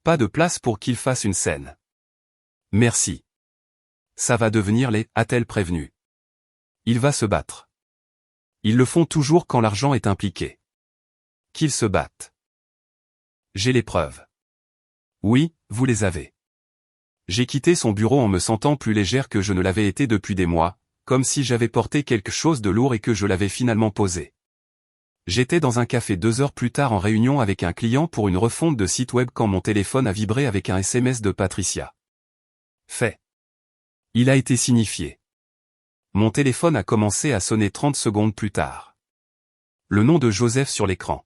[SPEAKER 1] Pas de place pour qu'il fasse une scène. Merci. Ça va devenir les, a-t-elle prévenu. Il va se battre. Ils le font toujours quand l'argent est impliqué. Qu'ils se battent. J'ai les preuves. Oui, vous les avez. J'ai quitté son bureau en me sentant plus légère que je ne l'avais été depuis des mois, comme si j'avais porté quelque chose de lourd et que je l'avais finalement posé. J'étais dans un café 2 heures plus tard en réunion avec un client pour une refonte de site web quand mon téléphone a vibré avec un SMS de Patricia. Fait. Il a été signifié. Mon téléphone a commencé à sonner 30 secondes plus tard. Le nom de Joseph sur l'écran.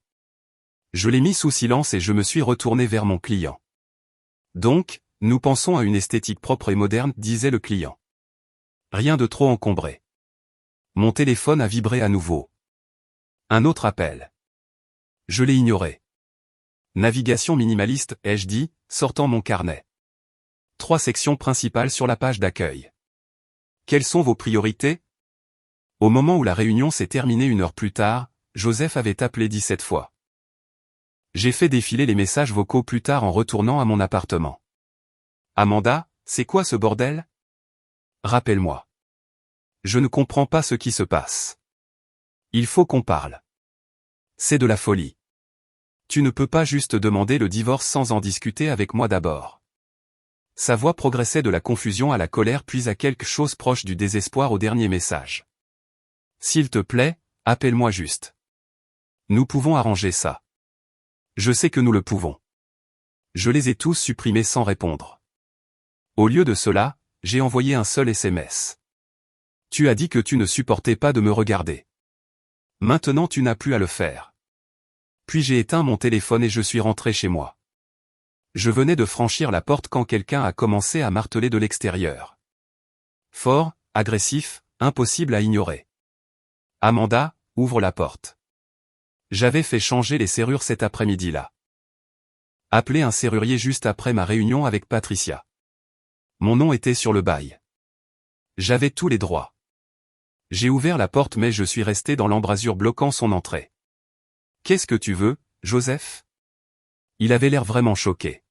[SPEAKER 1] Je l'ai mis sous silence et je me suis retourné vers mon client. Donc, nous pensons à une esthétique propre et moderne, disait le client. Rien de trop encombré. Mon téléphone a vibré à nouveau. Un autre appel. Je l'ai ignoré. Navigation minimaliste, ai-je dit, sortant mon carnet. 3 sections principales sur la page d'accueil. Quelles sont vos priorités? Au moment où la réunion s'est terminée 1 heure plus tard, Joseph avait appelé 17 fois. J'ai fait défiler les messages vocaux plus tard en retournant à mon appartement. Amanda, c'est quoi ce bordel? Rappelle-moi. Je ne comprends pas ce qui se passe. Il faut qu'on parle. C'est de la folie. Tu ne peux pas juste demander le divorce sans en discuter avec moi d'abord. Sa voix progressait de la confusion à la colère puis à quelque chose proche du désespoir au dernier message. S'il te plaît, appelle-moi juste. Nous pouvons arranger ça. Je sais que nous le pouvons. Je les ai tous supprimés sans répondre. Au lieu de cela, j'ai envoyé un seul SMS. Tu as dit que tu ne supportais pas de me regarder. Maintenant tu n'as plus à le faire. Puis j'ai éteint mon téléphone et je suis rentré chez moi. Je venais de franchir la porte quand quelqu'un a commencé à marteler de l'extérieur. Fort, agressif, impossible à ignorer. Amanda, ouvre la porte. J'avais fait changer les serrures cet après-midi-là. Appelé un serrurier juste après ma réunion avec Patricia. Mon nom était sur le bail. J'avais tous les droits. J'ai ouvert la porte mais je suis resté dans l'embrasure bloquant son entrée. Qu'est-ce que tu veux, Joseph? Il avait l'air vraiment choqué.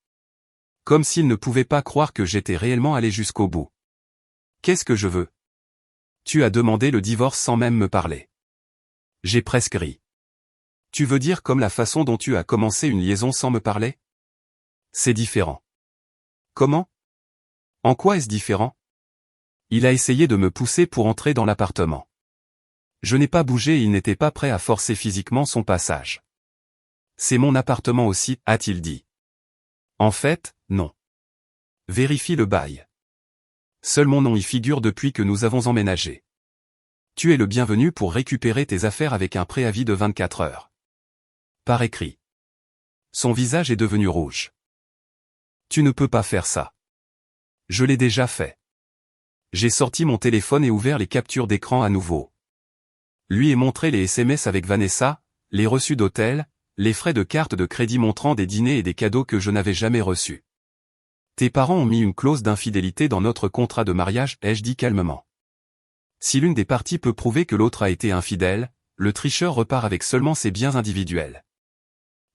[SPEAKER 1] Comme s'il ne pouvait pas croire que j'étais réellement allé jusqu'au bout. Qu'est-ce que je veux? Tu as demandé le divorce sans même me parler. J'ai presque ri. Tu veux dire comme la façon dont tu as commencé une liaison sans me parler? C'est différent. Comment? En quoi est-ce différent? Il a essayé de me pousser pour entrer dans l'appartement. Je n'ai pas bougé et il n'était pas prêt à forcer physiquement son passage. C'est mon appartement aussi, a-t-il dit. En fait, non. Vérifie le bail. Seul mon nom y figure depuis que nous avons emménagé. Tu es le bienvenu pour récupérer tes affaires avec un préavis de 24 heures. Par écrit. Son visage est devenu rouge. Tu ne peux pas faire ça. Je l'ai déjà fait. J'ai sorti mon téléphone et ouvert les captures d'écran à nouveau. Lui ai montré les SMS avec Vanessa, les reçus d'hôtel, les frais de carte de crédit montrant des dîners et des cadeaux que je n'avais jamais reçus. Tes parents ont mis une clause d'infidélité dans notre contrat de mariage, ai-je dit calmement. Si l'une des parties peut prouver que l'autre a été infidèle, le tricheur repart avec seulement ses biens individuels.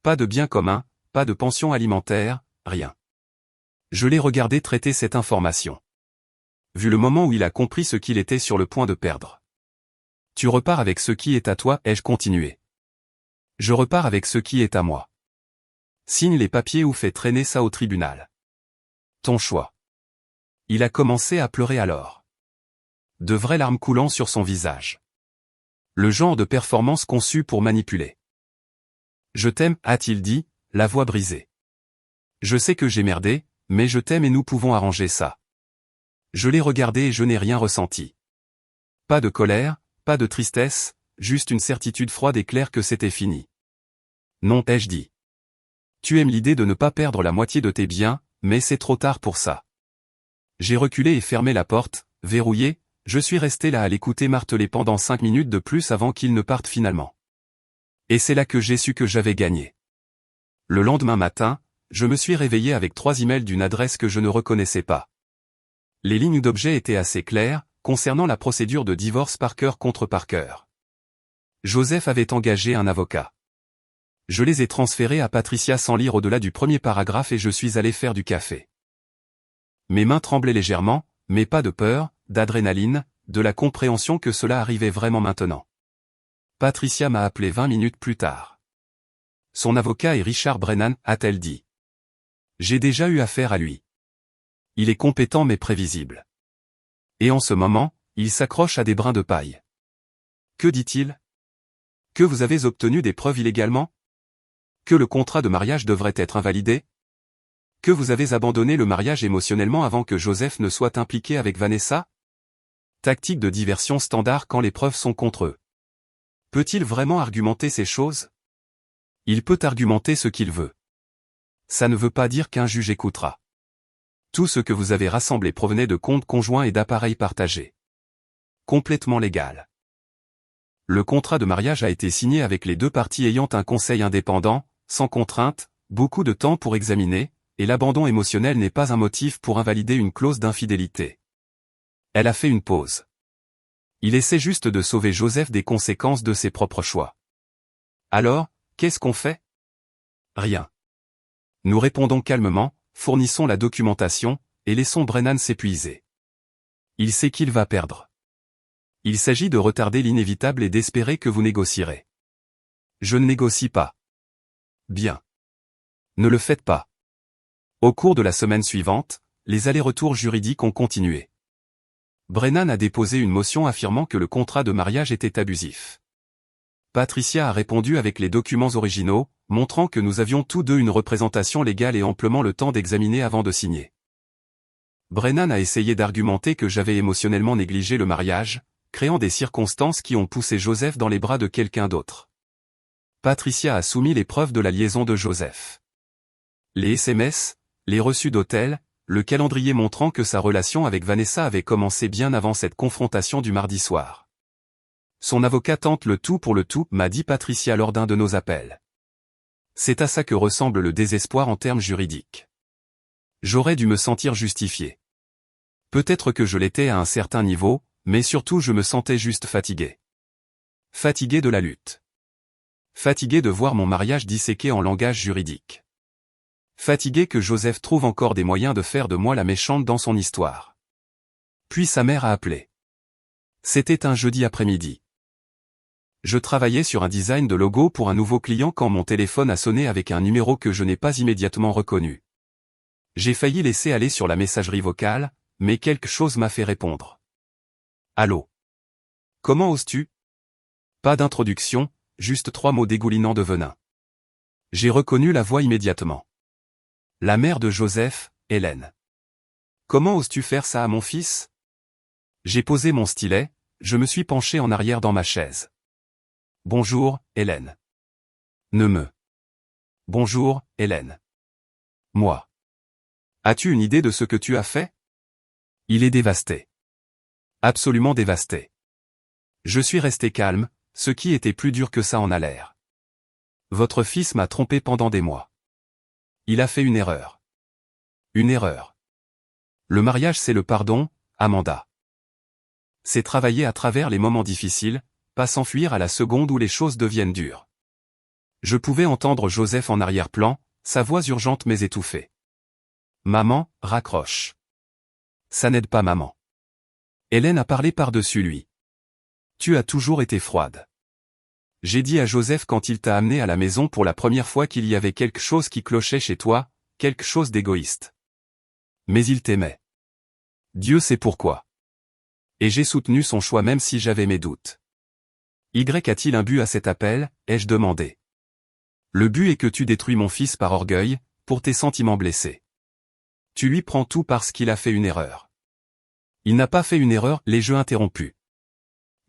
[SPEAKER 1] Pas de biens communs, pas de pension alimentaire, rien. Je l'ai regardé traiter cette information. Vu le moment où il a compris ce qu'il était sur le point de perdre. Tu repars avec ce qui est à toi, ai-je continué. Je repars avec ce qui est à moi. Signe les papiers ou fais traîner ça au tribunal. Ton choix. Il a commencé à pleurer alors. De vraies larmes coulant sur son visage. Le genre de performance conçue pour manipuler. Je t'aime, a-t-il dit, la voix brisée. Je sais que j'ai merdé, mais je t'aime et nous pouvons arranger ça. Je l'ai regardé et je n'ai rien ressenti. Pas de colère, pas de tristesse, juste une certitude froide et claire que c'était fini. Non, ai-je dit. Tu aimes l'idée de ne pas perdre la moitié de tes biens, mais c'est trop tard pour ça. J'ai reculé et fermé la porte, verrouillé, je suis resté là à l'écouter marteler pendant 5 minutes de plus avant qu'il ne parte finalement. Et c'est là que j'ai su que j'avais gagné. Le lendemain matin, je me suis réveillé avec 3 emails d'une adresse que je ne reconnaissais pas. Les lignes d'objet étaient assez claires, concernant la procédure de divorce Parker contre Parker. Joseph avait engagé un avocat. Je les ai transférés à Patricia sans lire au-delà du premier paragraphe et je suis allé faire du café. Mes mains tremblaient légèrement, mais pas de peur, d'adrénaline, de la compréhension que cela arrivait vraiment maintenant. Patricia m'a appelé 20 minutes plus tard. Son avocat est Richard Brennan, a-t-elle dit. J'ai déjà eu affaire à lui. Il est compétent mais prévisible. Et en ce moment, il s'accroche à des brins de paille. Que dit-il? Que vous avez obtenu des preuves illégalement? Que le contrat de mariage devrait être invalidé? Que vous avez abandonné le mariage émotionnellement avant que Joseph ne soit impliqué avec Vanessa? Tactique de diversion standard quand les preuves sont contre eux. Peut-il vraiment argumenter ces choses? Il peut argumenter ce qu'il veut. Ça ne veut pas dire qu'un juge écoutera. Tout ce que vous avez rassemblé provenait de comptes conjoints et d'appareils partagés. Complètement légal. Le contrat de mariage a été signé avec les deux parties ayant un conseil indépendant, sans contrainte, beaucoup de temps pour examiner, et l'abandon émotionnel n'est pas un motif pour invalider une clause d'infidélité. Elle a fait une pause. Il essaie juste de sauver Joseph des conséquences de ses propres choix. Alors, qu'est-ce qu'on fait? Rien. Nous répondons calmement, fournissons la documentation, et laissons Brennan s'épuiser. Il sait qu'il va perdre. Il s'agit de retarder l'inévitable et d'espérer que vous négocierez. Je ne négocie pas. Bien. Ne le faites pas. Au cours de la semaine suivante, les allers-retours juridiques ont continué. Brennan a déposé une motion affirmant que le contrat de mariage était abusif. Patricia a répondu avec les documents originaux, montrant que nous avions tous deux une représentation légale et amplement le temps d'examiner avant de signer. Brennan a essayé d'argumenter que j'avais émotionnellement négligé le mariage, créant des circonstances qui ont poussé Joseph dans les bras de quelqu'un d'autre. Patricia a soumis les preuves de la liaison de Joseph. Les SMS, les reçus d'hôtel, le calendrier montrant que sa relation avec Vanessa avait commencé bien avant cette confrontation du mardi soir. Son avocat tente le tout pour le tout, m'a dit Patricia lors d'un de nos appels. C'est à ça que ressemble le désespoir en termes juridiques. J'aurais dû me sentir justifié. Peut-être que je l'étais à un certain niveau, mais surtout je me sentais juste fatigué. Fatigué de la lutte. Fatigué de voir mon mariage disséqué en langage juridique. Fatigué que Joseph trouve encore des moyens de faire de moi la méchante dans son histoire. Puis sa mère a appelé. C'était un jeudi après-midi. Je travaillais sur un design de logo pour un nouveau client quand mon téléphone a sonné avec un numéro que je n'ai pas immédiatement reconnu. J'ai failli laisser aller sur la messagerie vocale, mais quelque chose m'a fait répondre. Allô? Comment oses-tu? Pas d'introduction, juste 3 mots dégoulinants de venin. J'ai reconnu la voix immédiatement. La mère de Joseph, Hélène. Comment oses-tu faire ça à mon fils? J'ai posé mon stylet, je me suis penché en arrière dans ma chaise. Bonjour, Hélène. Ne me. Bonjour, Hélène. Moi. As-tu une idée de ce que tu as fait? Il est dévasté. Absolument dévasté. Je suis resté calme, ce qui était plus dur que ça en a l'air. Votre fils m'a trompé pendant des mois. Il a fait une erreur. Une erreur. Le mariage c'est le pardon, Amanda. C'est travailler à travers les moments difficiles, pas s'enfuir à la seconde où les choses deviennent dures. Je pouvais entendre Joseph en arrière-plan, sa voix urgente mais étouffée. Maman, raccroche. Ça n'aide pas maman. Hélène a parlé par-dessus lui. Tu as toujours été froide. J'ai dit à Joseph quand il t'a amené à la maison pour la première fois qu'il y avait quelque chose qui clochait chez toi, quelque chose d'égoïste. Mais il t'aimait. Dieu sait pourquoi. Et j'ai soutenu son choix même si j'avais mes doutes. Y a-t-il un but à cet appel, ai-je demandé. Le but est que tu détruis mon fils par orgueil, pour tes sentiments blessés. Tu lui prends tout parce qu'il a fait une erreur. Il n'a pas fait une erreur, les jeux interrompus.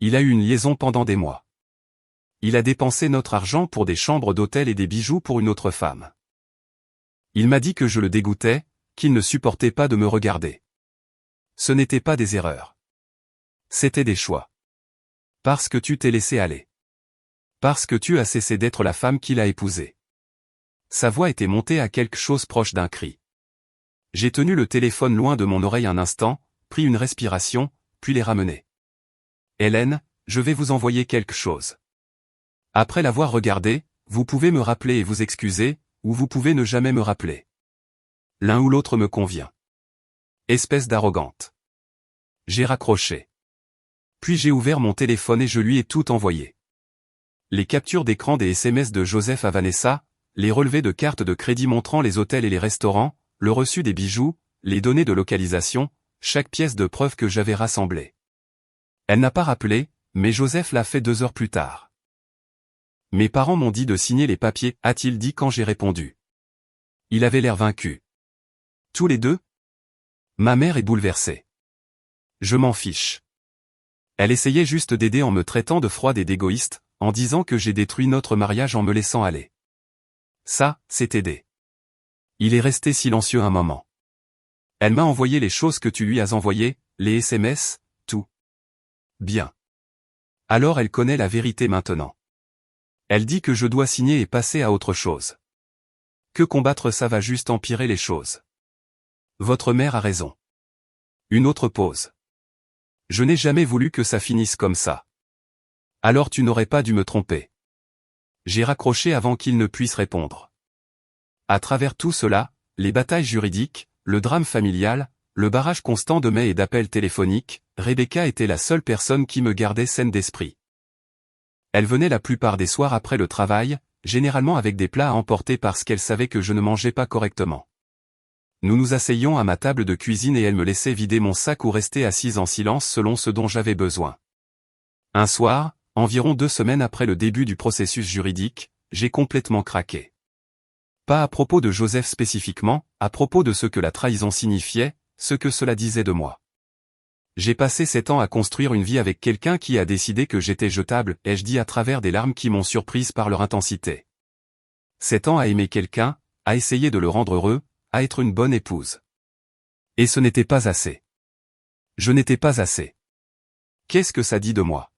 [SPEAKER 1] Il a eu une liaison pendant des mois. Il a dépensé notre argent pour des chambres d'hôtel et des bijoux pour une autre femme. Il m'a dit que je le dégoûtais, qu'il ne supportait pas de me regarder. Ce n'était pas des erreurs. C'était des choix. Parce que tu t'es laissé aller. Parce que tu as cessé d'être la femme qu'il a épousée. Sa voix était montée à quelque chose proche d'un cri. J'ai tenu le téléphone loin de mon oreille un instant, pris une respiration, puis les ramené. Hélène, je vais vous envoyer quelque chose. Après l'avoir regardé, vous pouvez me rappeler et vous excuser, ou vous pouvez ne jamais me rappeler. L'un ou l'autre me convient. Espèce d'arrogante. J'ai raccroché. Puis j'ai ouvert mon téléphone et je lui ai tout envoyé. Les captures d'écran des SMS de Joseph à Vanessa, les relevés de cartes de crédit montrant les hôtels et les restaurants, le reçu des bijoux, les données de localisation, chaque pièce de preuve que j'avais rassemblée. Elle n'a pas rappelé, mais Joseph l'a fait 2 heures plus tard. Mes parents m'ont dit de signer les papiers, a-t-il dit quand j'ai répondu. Il avait l'air vaincu. Tous les deux? Ma mère est bouleversée. Je m'en fiche. Elle essayait juste d'aider en me traitant de froide et d'égoïste, en disant que j'ai détruit notre mariage en me laissant aller. Ça, c'est aider. Il est resté silencieux un moment. Elle m'a envoyé les choses que tu lui as envoyées, les SMS, tout. Bien. Alors elle connaît la vérité maintenant. Elle dit que je dois signer et passer à autre chose. Que combattre ça va juste empirer les choses. Votre mère a raison. Une autre pause. Je n'ai jamais voulu que ça finisse comme ça. Alors tu n'aurais pas dû me tromper. J'ai raccroché avant qu'il ne puisse répondre. À travers tout cela, les batailles juridiques, le drame familial, le barrage constant de mails et d'appels téléphoniques, Rebecca était la seule personne qui me gardait saine d'esprit. Elle venait la plupart des soirs après le travail, généralement avec des plats à emporter parce qu'elle savait que je ne mangeais pas correctement. Nous nous asseyions à ma table de cuisine et elle me laissait vider mon sac ou rester assise en silence selon ce dont j'avais besoin. Un soir, environ 2 semaines après le début du processus juridique, j'ai complètement craqué. Pas à propos de Joseph spécifiquement, à propos de ce que la trahison signifiait, ce que cela disait de moi. J'ai passé 7 ans à construire une vie avec quelqu'un qui a décidé que j'étais jetable, ai-je dit à travers des larmes qui m'ont surprise par leur intensité. 7 ans à aimer quelqu'un, à essayer de le rendre heureux, à être une bonne épouse. Et ce n'était pas assez. Je n'étais pas assez. Qu'est-ce que ça dit de moi?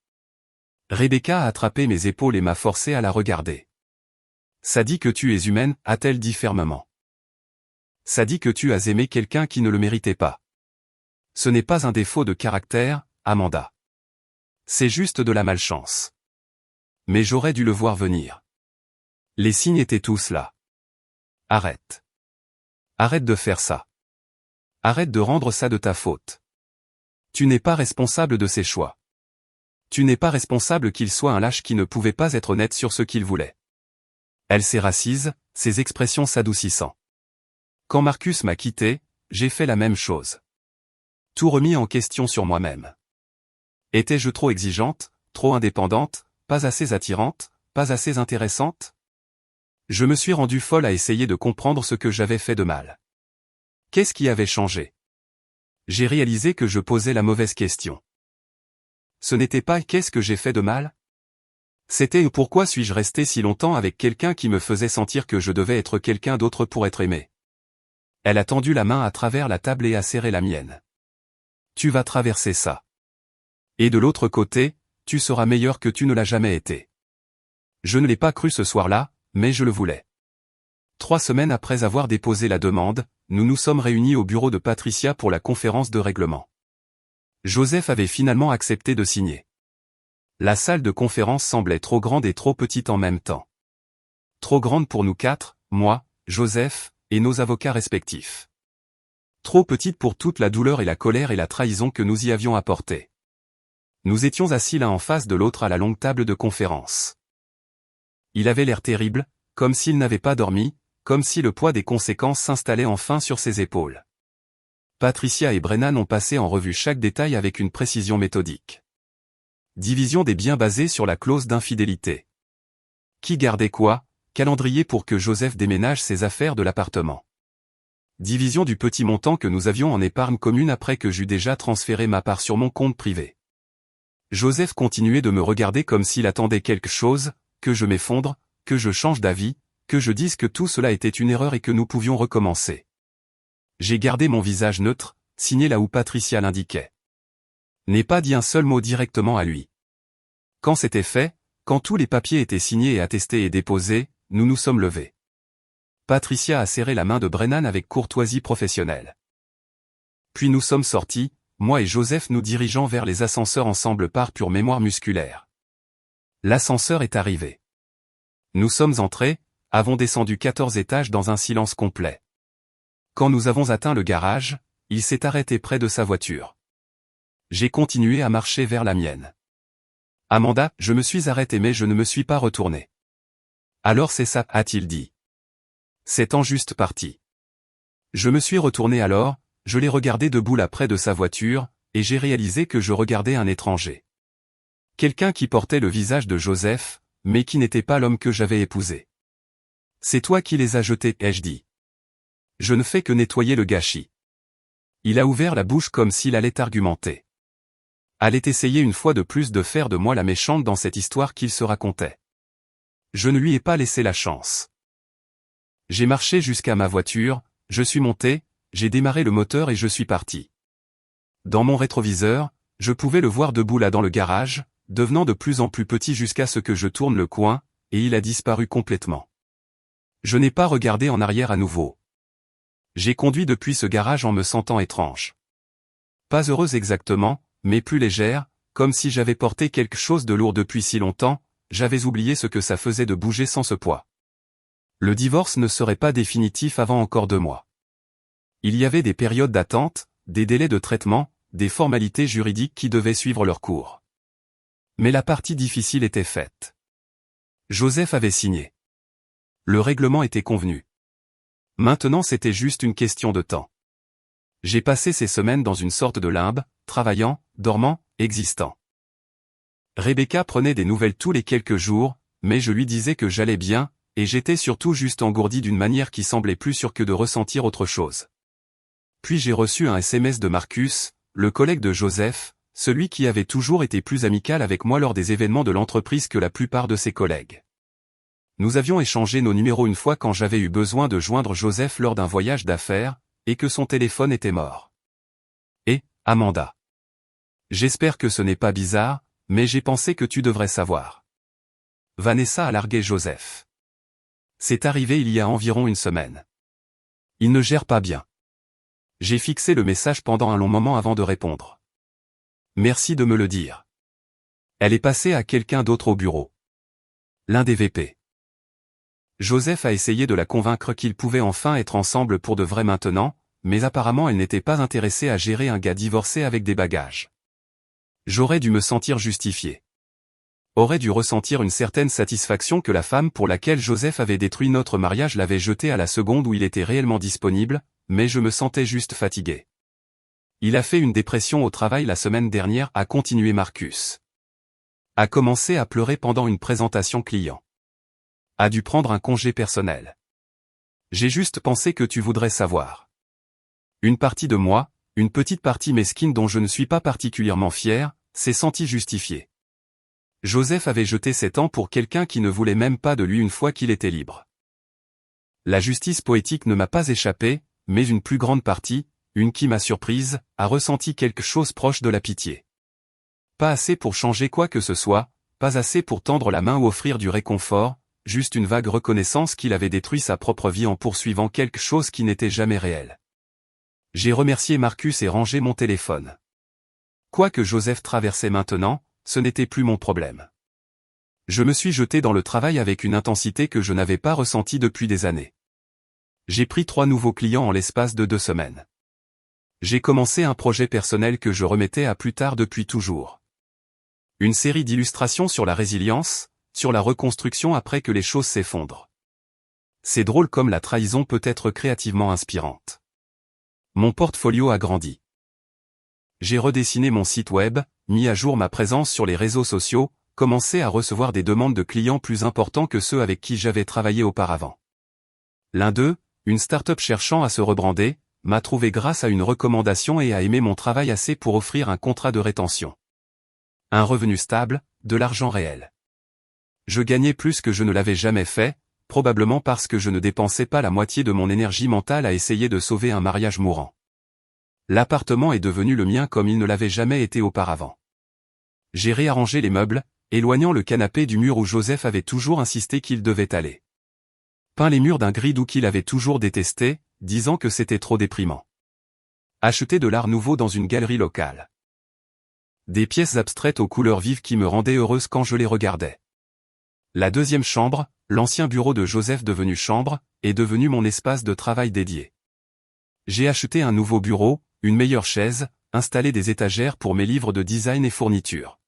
[SPEAKER 1] Rebecca a attrapé mes épaules et m'a forcé à la regarder. Ça dit que tu es humaine, a-t-elle dit fermement. Ça dit que tu as aimé quelqu'un qui ne le méritait pas. Ce n'est pas un défaut de caractère, Amanda. C'est juste de la malchance. Mais j'aurais dû le voir venir. Les signes étaient tous là. Arrête. Arrête de faire ça. Arrête de rendre ça de ta faute. Tu n'es pas responsable de ses choix. Tu n'es pas responsable qu'il soit un lâche qui ne pouvait pas être honnête sur ce qu'il voulait. Elle s'est rassise, ses expressions s'adoucissant. Quand Marcus m'a quitté, j'ai fait la même chose. Tout remis en question sur moi-même. Étais-je trop exigeante, trop indépendante, pas assez attirante, pas assez intéressante? Je me suis rendue folle à essayer de comprendre ce que j'avais fait de mal. Qu'est-ce qui avait changé? J'ai réalisé que je posais la mauvaise question. Ce n'était pas « qu'est-ce que j'ai fait de mal ?» C'était « pourquoi suis-je resté si longtemps avec quelqu'un qui me faisait sentir que je devais être quelqu'un d'autre pour être aimé ?» Elle a tendu la main à travers la table et a serré la mienne. Tu vas traverser ça. Et de l'autre côté, tu seras meilleur que tu ne l'as jamais été. Je ne l'ai pas cru ce soir-là, mais je le voulais. 3 semaines après avoir déposé la demande, nous nous sommes réunis au bureau de Patricia pour la conférence de règlement. Joseph avait finalement accepté de signer. La salle de conférence semblait trop grande et trop petite en même temps. Trop grande pour nous 4, moi, Joseph, et nos avocats respectifs. Trop petite pour toute la douleur et la colère et la trahison que nous y avions apportées. Nous étions assis l'un en face de l'autre à la longue table de conférence. Il avait l'air terrible, comme s'il n'avait pas dormi, comme si le poids des conséquences s'installait enfin sur ses épaules. Patricia et Brennan ont passé en revue chaque détail avec une précision méthodique. Division des biens basée sur la clause d'infidélité. Qui gardait quoi? Calendrier pour que Joseph déménage ses affaires de l'appartement. Division du petit montant que nous avions en épargne commune après que j'eus déjà transféré ma part sur mon compte privé. Joseph continuait de me regarder comme s'il attendait quelque chose, que je m'effondre, que je change d'avis, que je dise que tout cela était une erreur et que nous pouvions recommencer. J'ai gardé mon visage neutre, signé là où Patricia l'indiquait. N'ai pas dit un seul mot directement à lui. Quand c'était fait, quand tous les papiers étaient signés et attestés et déposés, nous nous sommes levés. Patricia a serré la main de Brennan avec courtoisie professionnelle. Puis nous sommes sortis, moi et Joseph nous dirigeant vers les ascenseurs ensemble par pure mémoire musculaire. L'ascenseur est arrivé. Nous sommes entrés, avons descendu 14 étages dans un silence complet. Quand nous avons atteint le garage, il s'est arrêté près de sa voiture. J'ai continué à marcher vers la mienne. Amanda, je me suis arrêté mais je ne me suis pas retourné. Alors c'est ça, a-t-il dit. C'est en juste parti. Je me suis retourné alors, je l'ai regardé debout là près de sa voiture, et j'ai réalisé que je regardais un étranger. Quelqu'un qui portait le visage de Joseph, mais qui n'était pas l'homme que j'avais épousé. C'est toi qui les as jetés, ai-je dit. Je ne fais que nettoyer le gâchis. Il a ouvert la bouche comme s'il allait argumenter. Allait essayer une fois de plus de faire de moi la méchante dans cette histoire qu'il se racontait. Je ne lui ai pas laissé la chance. J'ai marché jusqu'à ma voiture, je suis monté, j'ai démarré le moteur et je suis parti. Dans mon rétroviseur, je pouvais le voir debout là dans le garage, devenant de plus en plus petit jusqu'à ce que je tourne le coin, et il a disparu complètement. Je n'ai pas regardé en arrière à nouveau. J'ai conduit depuis ce garage en me sentant étrange. Pas heureuse exactement, mais plus légère, comme si j'avais porté quelque chose de lourd depuis si longtemps, j'avais oublié ce que ça faisait de bouger sans ce poids. Le divorce ne serait pas définitif avant encore 2 mois. Il y avait des périodes d'attente, des délais de traitement, des formalités juridiques qui devaient suivre leur cours. Mais la partie difficile était faite. Joseph avait signé. Le règlement était convenu. Maintenant c'était juste une question de temps. J'ai passé ces semaines dans une sorte de limbe, travaillant, dormant, existant. Rebecca prenait des nouvelles tous les quelques jours, mais je lui disais que j'allais bien, et j'étais surtout juste engourdi d'une manière qui semblait plus sûre que de ressentir autre chose. Puis j'ai reçu un SMS de Marcus, le collègue de Joseph, celui qui avait toujours été plus amical avec moi lors des événements de l'entreprise que la plupart de ses collègues. Nous avions échangé nos numéros une fois quand j'avais eu besoin de joindre Joseph lors d'un voyage d'affaires, et que son téléphone était mort. Et, Amanda. J'espère que ce n'est pas bizarre, mais j'ai pensé que tu devrais savoir. Vanessa a largué Joseph. C'est arrivé il y a environ une semaine. Il ne gère pas bien. J'ai fixé le message pendant un long moment avant de répondre. Merci de me le dire. Elle est passée à quelqu'un d'autre au bureau. L'un des VP. Joseph a essayé de la convaincre qu'ils pouvaient enfin être ensemble pour de vrai maintenant, mais apparemment elle n'était pas intéressée à gérer un gars divorcé avec des bagages. J'aurais dû me sentir justifié. Aurait dû ressentir une certaine satisfaction que la femme pour laquelle Joseph avait détruit notre mariage l'avait jeté à la seconde où il était réellement disponible, mais je me sentais juste fatigué. Il a fait une dépression au travail la semaine dernière, a continué Marcus. A commencé à pleurer pendant une présentation client. A dû prendre un congé personnel. J'ai juste pensé que tu voudrais savoir. Une partie de moi, une petite partie mesquine dont je ne suis pas particulièrement fier, s'est sentie justifiée. Joseph avait jeté 7 ans pour quelqu'un qui ne voulait même pas de lui une fois qu'il était libre. La justice poétique ne m'a pas échappé, mais une plus grande partie, une qui m'a surprise, a ressenti quelque chose proche de la pitié. Pas assez pour changer quoi que ce soit, pas assez pour tendre la main ou offrir du réconfort, juste une vague reconnaissance qu'il avait détruit sa propre vie en poursuivant quelque chose qui n'était jamais réel. J'ai remercié Marcus et rangé mon téléphone. Quoi que Joseph traversait maintenant, ce n'était plus mon problème. Je me suis jeté dans le travail avec une intensité que je n'avais pas ressentie depuis des années. J'ai pris 3 nouveaux clients en l'espace de 2 semaines. J'ai commencé un projet personnel que je remettais à plus tard depuis toujours. Une série d'illustrations sur la résilience, sur la reconstruction après que les choses s'effondrent. C'est drôle comme la trahison peut être créativement inspirante. Mon portfolio a grandi. J'ai redessiné mon site web, mis à jour ma présence sur les réseaux sociaux, commencé à recevoir des demandes de clients plus importants que ceux avec qui j'avais travaillé auparavant. L'un d'eux, une start-up cherchant à se rebrander, m'a trouvé grâce à une recommandation et a aimé mon travail assez pour offrir un contrat de rétention. Un revenu stable, de l'argent réel. Je gagnais plus que je ne l'avais jamais fait, probablement parce que je ne dépensais pas la moitié de mon énergie mentale à essayer de sauver un mariage mourant. L'appartement est devenu le mien comme il ne l'avait jamais été auparavant. J'ai réarrangé les meubles, éloignant le canapé du mur où Joseph avait toujours insisté qu'il devait aller. Peint les murs d'un gris doux qu'il avait toujours détesté, disant que c'était trop déprimant. Acheté de l'art nouveau dans une galerie locale. Des pièces abstraites aux couleurs vives qui me rendaient heureuse quand je les regardais. La deuxième chambre, l'ancien bureau de Joseph devenu chambre, est devenu mon espace de travail dédié. J'ai acheté un nouveau bureau, une meilleure chaise, installé des étagères pour mes livres de design et fournitures.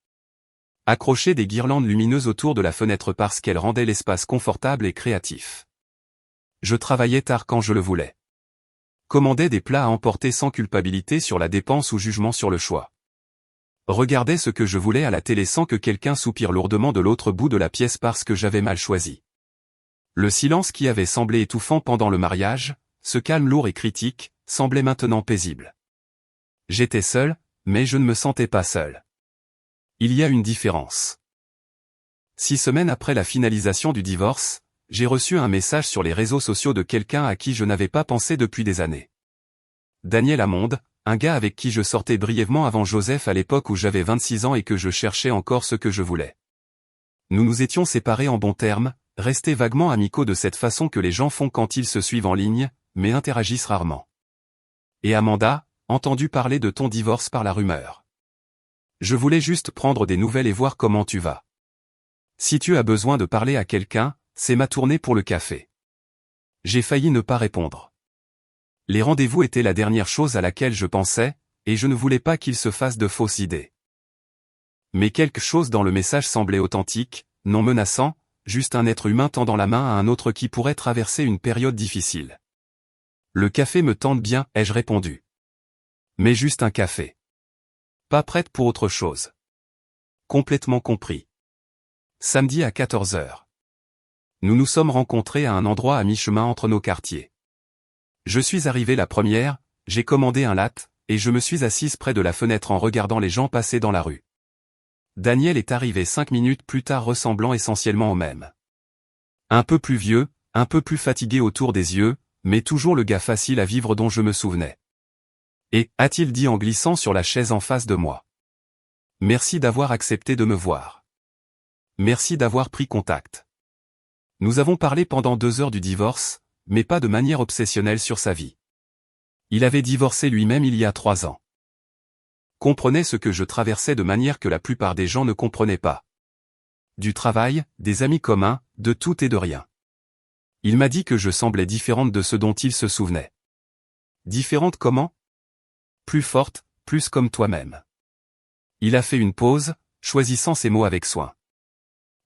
[SPEAKER 1] Accroché des guirlandes lumineuses autour de la fenêtre parce qu'elles rendaient l'espace confortable et créatif. Je travaillais tard quand je le voulais. Commandais des plats à emporter sans culpabilité sur la dépense ou jugement sur le choix. Regardais ce que je voulais à la télé sans que quelqu'un soupire lourdement de l'autre bout de la pièce parce que j'avais mal choisi. Le silence qui avait semblé étouffant pendant le mariage, ce calme lourd et critique, semblait maintenant paisible. J'étais seul, mais je ne me sentais pas seul. Il y a une différence. 6 semaines après la finalisation du divorce, j'ai reçu un message sur les réseaux sociaux de quelqu'un à qui je n'avais pas pensé depuis des années. Daniel Amonde, un gars avec qui je sortais brièvement avant Joseph à l'époque où j'avais 26 ans et que je cherchais encore ce que je voulais. Nous nous étions séparés en bons termes, restés vaguement amicaux de cette façon que les gens font quand ils se suivent en ligne, mais interagissent rarement. Et Amanda, entendu parler de ton divorce par la rumeur. Je voulais juste prendre des nouvelles et voir comment tu vas. Si tu as besoin de parler à quelqu'un, c'est ma tournée pour le café. J'ai failli ne pas répondre. Les rendez-vous étaient la dernière chose à laquelle je pensais, et je ne voulais pas qu'il se fasse de fausses idées. Mais quelque chose dans le message semblait authentique, non menaçant, juste un être humain tendant la main à un autre qui pourrait traverser une période difficile. Le café me tente bien, ai-je répondu. Mais juste un café. Pas prête pour autre chose. Complètement compris. Samedi à 14 heures. Nous nous sommes rencontrés à un endroit à mi-chemin entre nos quartiers. Je suis arrivé la première, j'ai commandé un latte, et je me suis assise près de la fenêtre en regardant les gens passer dans la rue. Daniel est arrivé 5 minutes plus tard ressemblant essentiellement au même. Un peu plus vieux, un peu plus fatigué autour des yeux, mais toujours le gars facile à vivre dont je me souvenais. Et, a-t-il dit en glissant sur la chaise en face de moi. Merci d'avoir accepté de me voir. Merci d'avoir pris contact. Nous avons parlé pendant 2 heures du divorce, mais pas de manière obsessionnelle sur sa vie. Il avait divorcé lui-même il y a 3 ans. Comprenait ce que je traversais de manière que la plupart des gens ne comprenaient pas. Du travail, des amis communs, de tout et de rien. Il m'a dit que je semblais différente de ce dont il se souvenait. Différente comment? Plus forte, plus comme toi-même. Il a fait une pause, choisissant ses mots avec soin.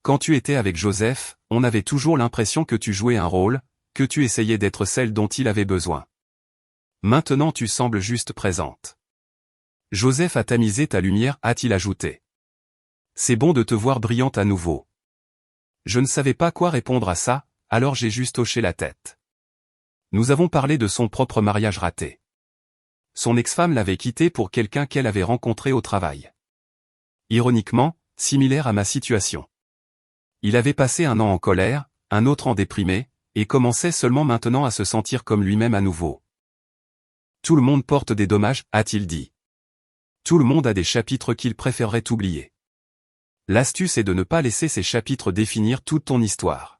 [SPEAKER 1] Quand tu étais avec Joseph, on avait toujours l'impression que tu jouais un rôle, que tu essayais d'être celle dont il avait besoin. Maintenant tu sembles juste présente. Joseph a tamisé ta lumière, a-t-il ajouté. C'est bon de te voir brillante à nouveau. Je ne savais pas quoi répondre à ça, alors j'ai juste hoché la tête. Nous avons parlé de son propre mariage raté. Son ex-femme l'avait quitté pour quelqu'un qu'elle avait rencontré au travail. Ironiquement, similaire à ma situation. Il avait passé 1 an en colère, un autre en déprimé, et commençait seulement maintenant à se sentir comme lui-même à nouveau. Tout le monde porte des dommages, a-t-il dit. Tout le monde a des chapitres qu'il préférerait oublier. L'astuce est de ne pas laisser ces chapitres définir toute ton histoire.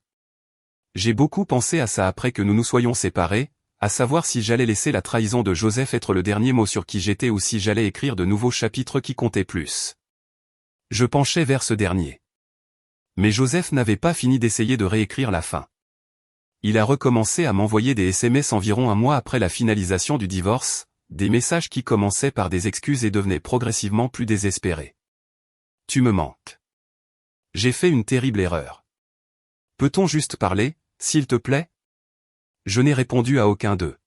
[SPEAKER 1] J'ai beaucoup pensé à ça après que nous nous soyons séparés, à savoir si j'allais laisser la trahison de Joseph être le dernier mot sur qui j'étais ou si j'allais écrire de nouveaux chapitres qui comptaient plus. Je penchais vers ce dernier. Mais Joseph n'avait pas fini d'essayer de réécrire la fin. Il a recommencé à m'envoyer des SMS environ 1 mois après la finalisation du divorce, des messages qui commençaient par des excuses et devenaient progressivement plus désespérés. Tu me manques. J'ai fait une terrible erreur. Peut-on juste parler, s'il te plaît? Je n'ai répondu à aucun d'eux.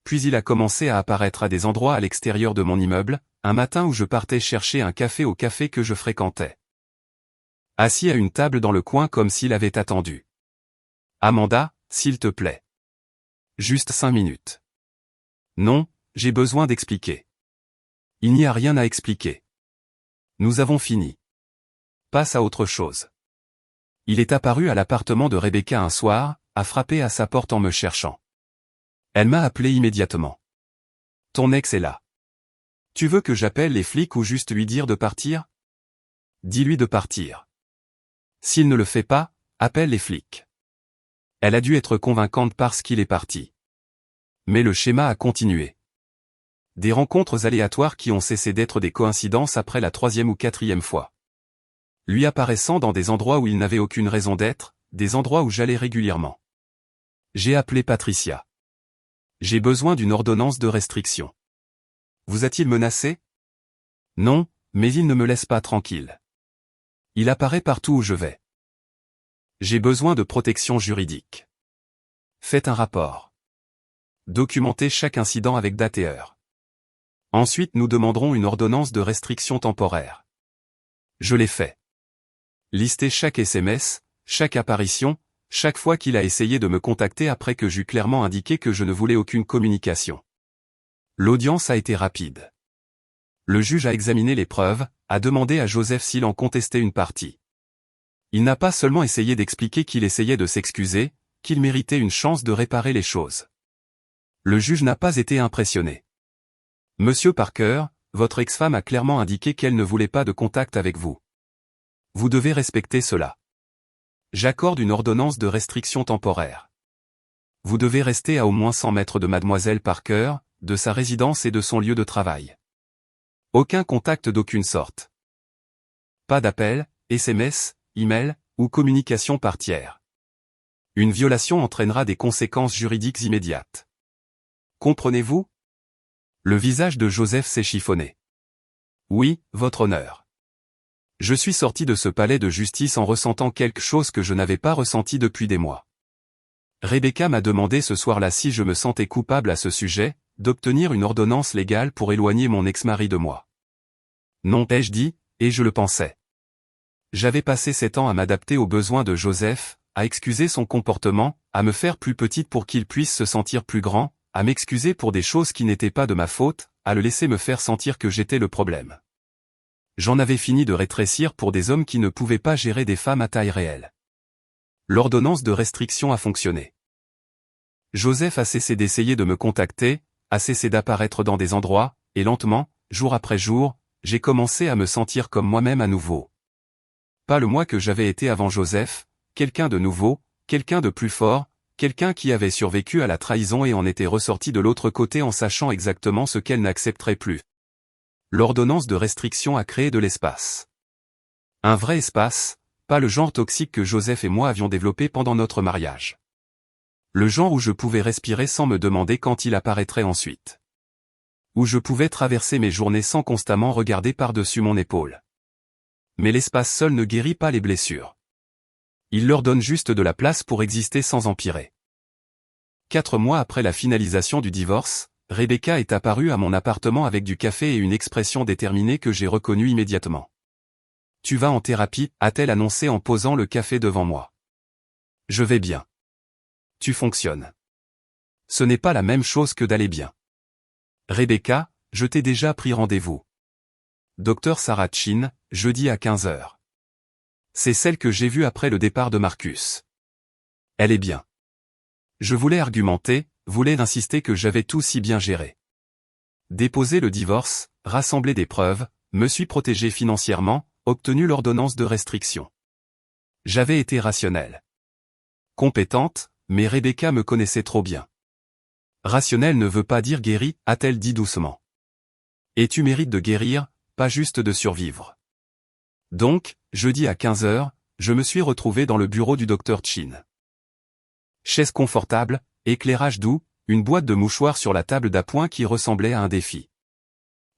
[SPEAKER 1] Puis il a commencé à apparaître à des endroits à l'extérieur de mon immeuble, un matin où je partais chercher un café au café que je fréquentais. Assis à une table dans le coin comme s'il avait attendu. Amanda, s'il te plaît. Juste 5 minutes. Non, j'ai besoin d'expliquer. Il n'y a rien à expliquer. Nous avons fini. Passe à autre chose. Il est apparu à l'appartement de Rebecca un soir, a frappé à sa porte en me cherchant. Elle m'a appelé immédiatement. Ton ex est là. Tu veux que j'appelle les flics ou juste lui dire de partir? Dis-lui de partir. S'il ne le fait pas, appelle les flics. Elle a dû être convaincante parce qu'il est parti. Mais le schéma a continué. Des rencontres aléatoires qui ont cessé d'être des coïncidences après la 3e ou 4e fois. Lui apparaissant dans des endroits où il n'avait aucune raison d'être, des endroits où j'allais régulièrement. J'ai appelé Patricia. J'ai besoin d'une ordonnance de restriction. Vous a-t-il menacé? Non, mais il ne me laisse pas tranquille. Il apparaît partout où je vais. J'ai besoin de protection juridique. Faites un rapport. Documentez chaque incident avec date et heure. Ensuite nous demanderons une ordonnance de restriction temporaire. Je l'ai fait. Listez chaque SMS, chaque apparition, chaque fois qu'il a essayé de me contacter après que j'eus clairement indiqué que je ne voulais aucune communication. L'audience a été rapide. Le juge a examiné les preuves, a demandé à Joseph s'il en contestait une partie. Il n'a pas seulement essayé d'expliquer qu'il essayait de s'excuser, qu'il méritait une chance de réparer les choses. Le juge n'a pas été impressionné. Monsieur Parker, votre ex-femme a clairement indiqué qu'elle ne voulait pas de contact avec vous. Vous devez respecter cela. J'accorde une ordonnance de restriction temporaire. Vous devez rester à au moins 100 mètres de mademoiselle Parker, de sa résidence et de son lieu de travail. Aucun contact d'aucune sorte. Pas d'appel, SMS, email, ou communication par tiers. Une violation entraînera des conséquences juridiques immédiates. Comprenez-vous? Le visage de Joseph s'est chiffonné. Oui, votre honneur. Je suis sorti de ce palais de justice en ressentant quelque chose que je n'avais pas ressenti depuis des mois. Rebecca m'a demandé ce soir-là si je me sentais coupable à ce sujet, d'obtenir une ordonnance légale pour éloigner mon ex-mari de moi. Non, ai-je dit, et je le pensais. J'avais passé 7 ans à m'adapter aux besoins de Joseph, à excuser son comportement, à me faire plus petite pour qu'il puisse se sentir plus grand, à m'excuser pour des choses qui n'étaient pas de ma faute, à le laisser me faire sentir que j'étais le problème. J'en avais fini de rétrécir pour des hommes qui ne pouvaient pas gérer des femmes à taille réelle. L'ordonnance de restriction a fonctionné. Joseph a cessé d'essayer de me contacter, a cessé d'apparaître dans des endroits, et lentement, jour après jour, j'ai commencé à me sentir comme moi-même à nouveau. Pas le moi que j'avais été avant Joseph, quelqu'un de nouveau, quelqu'un de plus fort, quelqu'un qui avait survécu à la trahison et en était ressorti de l'autre côté en sachant exactement ce qu'elle n'accepterait plus. L'ordonnance de restriction a créé de l'espace. Un vrai espace, pas le genre toxique que Joseph et moi avions développé pendant notre mariage. Le genre où je pouvais respirer sans me demander quand il apparaîtrait ensuite. Où je pouvais traverser mes journées sans constamment regarder par-dessus mon épaule. Mais l'espace seul ne guérit pas les blessures. Il leur donne juste de la place pour exister sans empirer. 4 mois après la finalisation du divorce, Rebecca est apparue à mon appartement avec du café et une expression déterminée que j'ai reconnue immédiatement. « Tu vas en thérapie », a-t-elle annoncé en posant le café devant moi. « Je vais bien. »« Tu fonctionnes. » Ce n'est pas la même chose que d'aller bien. « Rebecca, je t'ai déjà pris rendez-vous. » Dr Sarah Chin, jeudi à 15h. C'est celle que j'ai vue après le départ de Marcus. Elle est bien. Je voulais argumenter, voulais insister que j'avais tout si bien géré. Déposer le divorce, rassembler des preuves, me suis protégé financièrement, obtenu l'ordonnance de restriction. J'avais été rationnel. Compétente, mais Rebecca me connaissait trop bien. Rationnel ne veut pas dire guéri, a-t-elle dit doucement. Et tu mérites de guérir, pas juste de survivre. Donc, jeudi à 15h, je me suis retrouvé dans le bureau du docteur Chin. Chaise confortable, éclairage doux, une boîte de mouchoirs sur la table d'appoint qui ressemblait à un défi.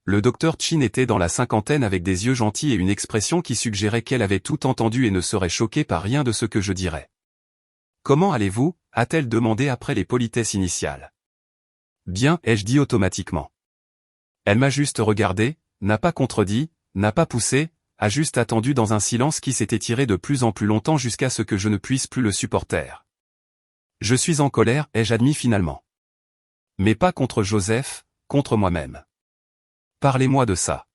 [SPEAKER 1] Le docteur Chin était dans la cinquantaine avec des yeux gentils et une expression qui suggérait qu'elle avait tout entendu et ne serait choquée par rien de ce que je dirais. « Comment allez-vous » a-t-elle demandé après les politesses initiales. « Bien » ai-je dit automatiquement. Elle m'a juste regardé, n'a pas contredit, n'a pas poussé, a juste attendu dans un silence qui s'est étiré de plus en plus longtemps jusqu'à ce que je ne puisse plus le supporter. Je suis en colère, ai-je admis finalement. Mais pas contre Joseph, contre moi-même. Parlez-moi de ça.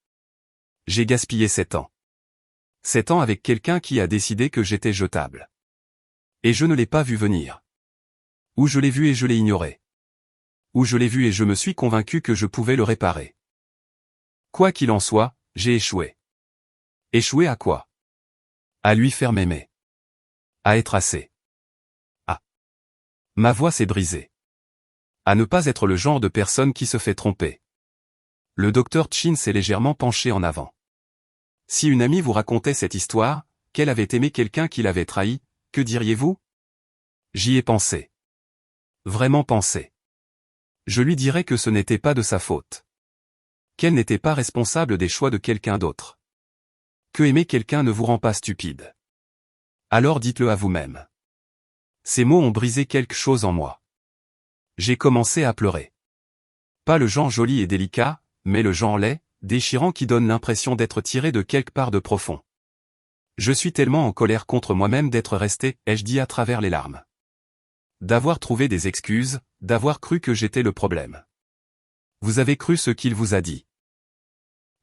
[SPEAKER 1] J'ai gaspillé 7 ans. 7 ans avec quelqu'un qui a décidé que j'étais jetable. Et je ne l'ai pas vu venir. Ou je l'ai vu et je l'ai ignoré. Ou je l'ai vu et je me suis convaincu que je pouvais le réparer. Quoi qu'il en soit, j'ai échoué. Échoué à quoi? À lui faire m'aimer. À être assez. Ma voix s'est brisée. À ne pas être le genre de personne qui se fait tromper. Le docteur Chin s'est légèrement penché en avant. Si une amie vous racontait cette histoire, qu'elle avait aimé quelqu'un qui l'avait trahi, que diriez-vous? J'y ai pensé. Vraiment pensé. Je lui dirais que ce n'était pas de sa faute. Qu'elle n'était pas responsable des choix de quelqu'un d'autre. Que aimer quelqu'un ne vous rend pas stupide. Alors dites-le à vous-même. Ces mots ont brisé quelque chose en moi. J'ai commencé à pleurer. Pas le genre joli et délicat, mais le genre laid, déchirant qui donne l'impression d'être tiré de quelque part de profond. Je suis tellement en colère contre moi-même d'être resté, ai-je dit à travers les larmes. D'avoir trouvé des excuses, d'avoir cru que j'étais le problème. Vous avez cru ce qu'il vous a dit.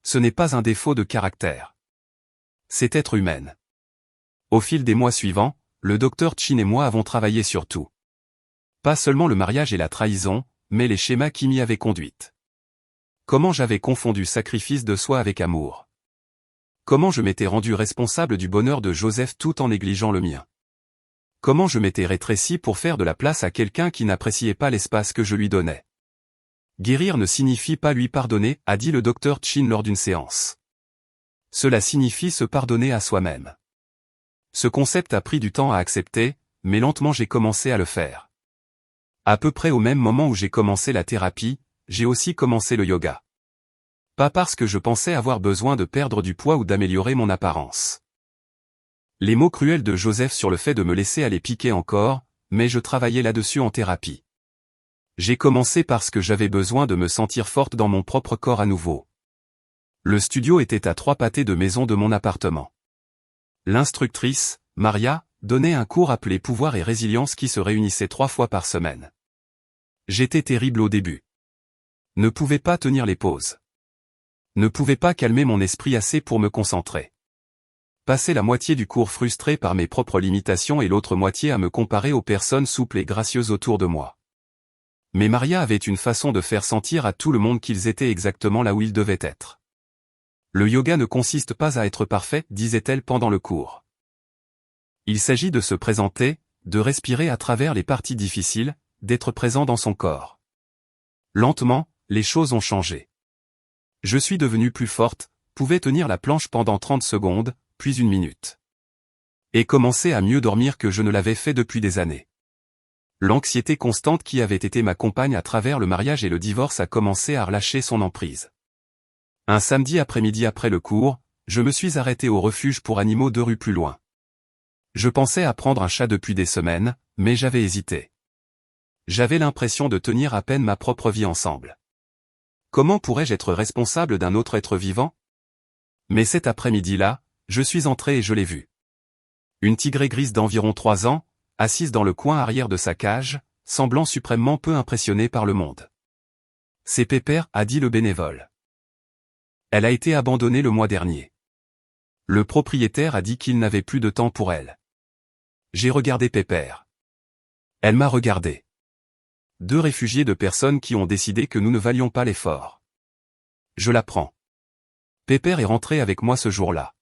[SPEAKER 1] Ce n'est pas un défaut de caractère. C'est être humaine. Au fil des mois suivants, le docteur Chin et moi avons travaillé sur tout. Pas seulement le mariage et la trahison, mais les schémas qui m'y avaient conduite. Comment j'avais confondu sacrifice de soi avec amour. Comment je m'étais rendu responsable du bonheur de Joseph tout en négligeant le mien. Comment je m'étais rétréci pour faire de la place à quelqu'un qui n'appréciait pas l'espace que je lui donnais. Guérir ne signifie pas lui pardonner, a dit le docteur Chin lors d'une séance. Cela signifie se pardonner à soi-même. Ce concept a pris du temps à accepter, mais lentement j'ai commencé à le faire. À peu près au même moment où j'ai commencé la thérapie, j'ai aussi commencé le yoga. Pas parce que je pensais avoir besoin de perdre du poids ou d'améliorer mon apparence. Les mots cruels de Joseph sur le fait de me laisser aller piquer encore, mais je travaillais là-dessus en thérapie. J'ai commencé parce que j'avais besoin de me sentir forte dans mon propre corps à nouveau. Le studio était à 3 pâtés de maison de mon appartement. L'instructrice, Maria, donnait un cours appelé Pouvoir et Résilience qui se réunissait 3 fois par semaine. J'étais terrible au début. Ne pouvais pas tenir les pauses. Ne pouvais pas calmer mon esprit assez pour me concentrer. Passer la moitié du cours frustré par mes propres limitations et l'autre moitié à me comparer aux personnes souples et gracieuses autour de moi. Mais Maria avait une façon de faire sentir à tout le monde qu'ils étaient exactement là où ils devaient être. Le yoga ne consiste pas à être parfait, disait-elle pendant le cours. Il s'agit de se présenter, de respirer à travers les parties difficiles, d'être présent dans son corps. Lentement, les choses ont changé. Je suis devenue plus forte, pouvais tenir la planche pendant 30 secondes, puis 1 minute. Et commencer à mieux dormir que je ne l'avais fait depuis des années. L'anxiété constante qui avait été ma compagne à travers le mariage et le divorce a commencé à relâcher son emprise. Un samedi après-midi après le cours, je me suis arrêté au refuge pour animaux 2 rues plus loin. Je pensais à prendre un chat depuis des semaines, mais j'avais hésité. J'avais l'impression de tenir à peine ma propre vie ensemble. Comment pourrais-je être responsable d'un autre être vivant? Mais cet après-midi-là, je suis entré et je l'ai vue. Une tigrée grise d'environ 3 ans, assise dans le coin arrière de sa cage, semblant suprêmement peu impressionnée par le monde. C'est Pépère, a dit le bénévole. Elle a été abandonnée le mois dernier. Le propriétaire a dit qu'il n'avait plus de temps pour elle. J'ai regardé Pépère. Elle m'a regardé. 2 réfugiés de personnes qui ont décidé que nous ne valions pas l'effort. Je la prends. Pépère est rentré avec moi ce jour-là.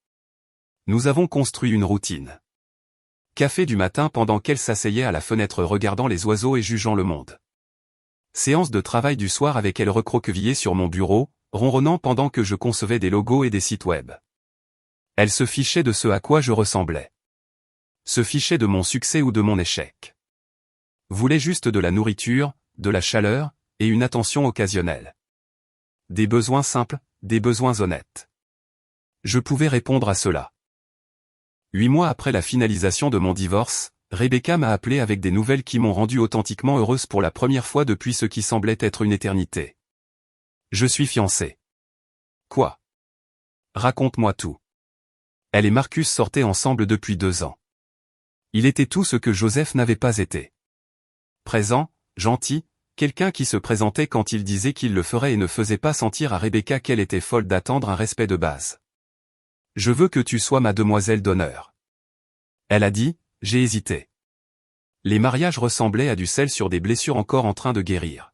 [SPEAKER 1] Nous avons construit une routine. Café du matin pendant qu'elle s'asseyait à la fenêtre regardant les oiseaux et jugeant le monde. Séance de travail du soir avec elle recroquevillée sur mon bureau, ronronnant pendant que je concevais des logos et des sites web. Elle se fichait de ce à quoi je ressemblais. Se fichait de mon succès ou de mon échec. Voulait juste de la nourriture, de la chaleur, et une attention occasionnelle. Des besoins simples, des besoins honnêtes. Je pouvais répondre à cela. 8 mois après la finalisation de mon divorce, Rebecca m'a appelé avec des nouvelles qui m'ont rendue authentiquement heureuse pour la première fois depuis ce qui semblait être une éternité. Je suis fiancé. Quoi? Raconte-moi tout. Elle et Marcus sortaient ensemble depuis 2 ans. Il était tout ce que Joseph n'avait pas été. Présent, gentil, quelqu'un qui se présentait quand il disait qu'il le ferait et ne faisait pas sentir à Rebecca qu'elle était folle d'attendre un respect de base. Je veux que tu sois ma demoiselle d'honneur. Elle a dit, j'ai hésité. Les mariages ressemblaient à du sel sur des blessures encore en train de guérir.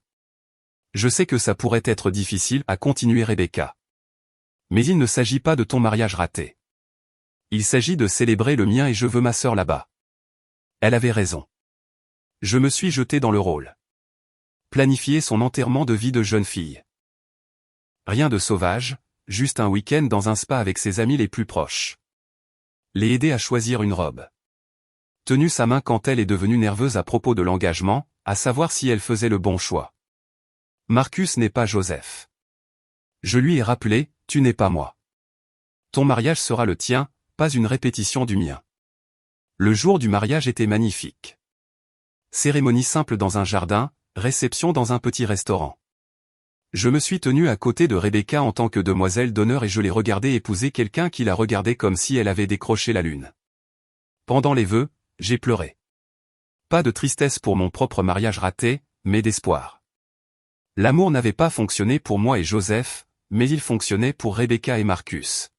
[SPEAKER 1] Je sais que ça pourrait être difficile, a continué Rebecca. Mais il ne s'agit pas de ton mariage raté. Il s'agit de célébrer le mien et je veux ma sœur là-bas. Elle avait raison. Je me suis jeté dans le rôle. Planifier son enterrement de vie de jeune fille. Rien de sauvage, juste un week-end dans un spa avec ses amis les plus proches. Les aider à choisir une robe. Tenu sa main quand elle est devenue nerveuse à propos de l'engagement, à savoir si elle faisait le bon choix. Marcus n'est pas Joseph. Je lui ai rappelé, tu n'es pas moi. Ton mariage sera le tien, pas une répétition du mien. Le jour du mariage était magnifique. Cérémonie simple dans un jardin, réception dans un petit restaurant. Je me suis tenu à côté de Rebecca en tant que demoiselle d'honneur et je l'ai regardée épouser quelqu'un qui la regardait comme si elle avait décroché la lune. Pendant les vœux, j'ai pleuré. Pas de tristesse pour mon propre mariage raté, mais d'espoir. L'amour n'avait pas fonctionné pour moi et Joseph, mais il fonctionnait pour Rebecca et Marcus.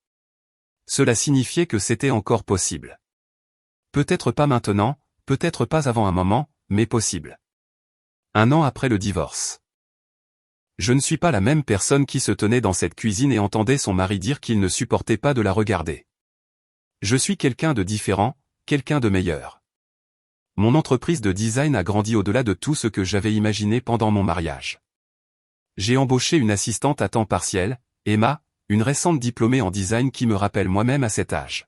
[SPEAKER 1] Cela signifiait que c'était encore possible. Peut-être pas maintenant, peut-être pas avant un moment, mais possible. 1 an après le divorce. Je ne suis pas la même personne qui se tenait dans cette cuisine et entendait son mari dire qu'il ne supportait pas de la regarder. Je suis quelqu'un de différent, quelqu'un de meilleur. Mon entreprise de design a grandi au-delà de tout ce que j'avais imaginé pendant mon mariage. J'ai embauché une assistante à temps partiel, Emma, une récente diplômée en design qui me rappelle moi-même à cet âge.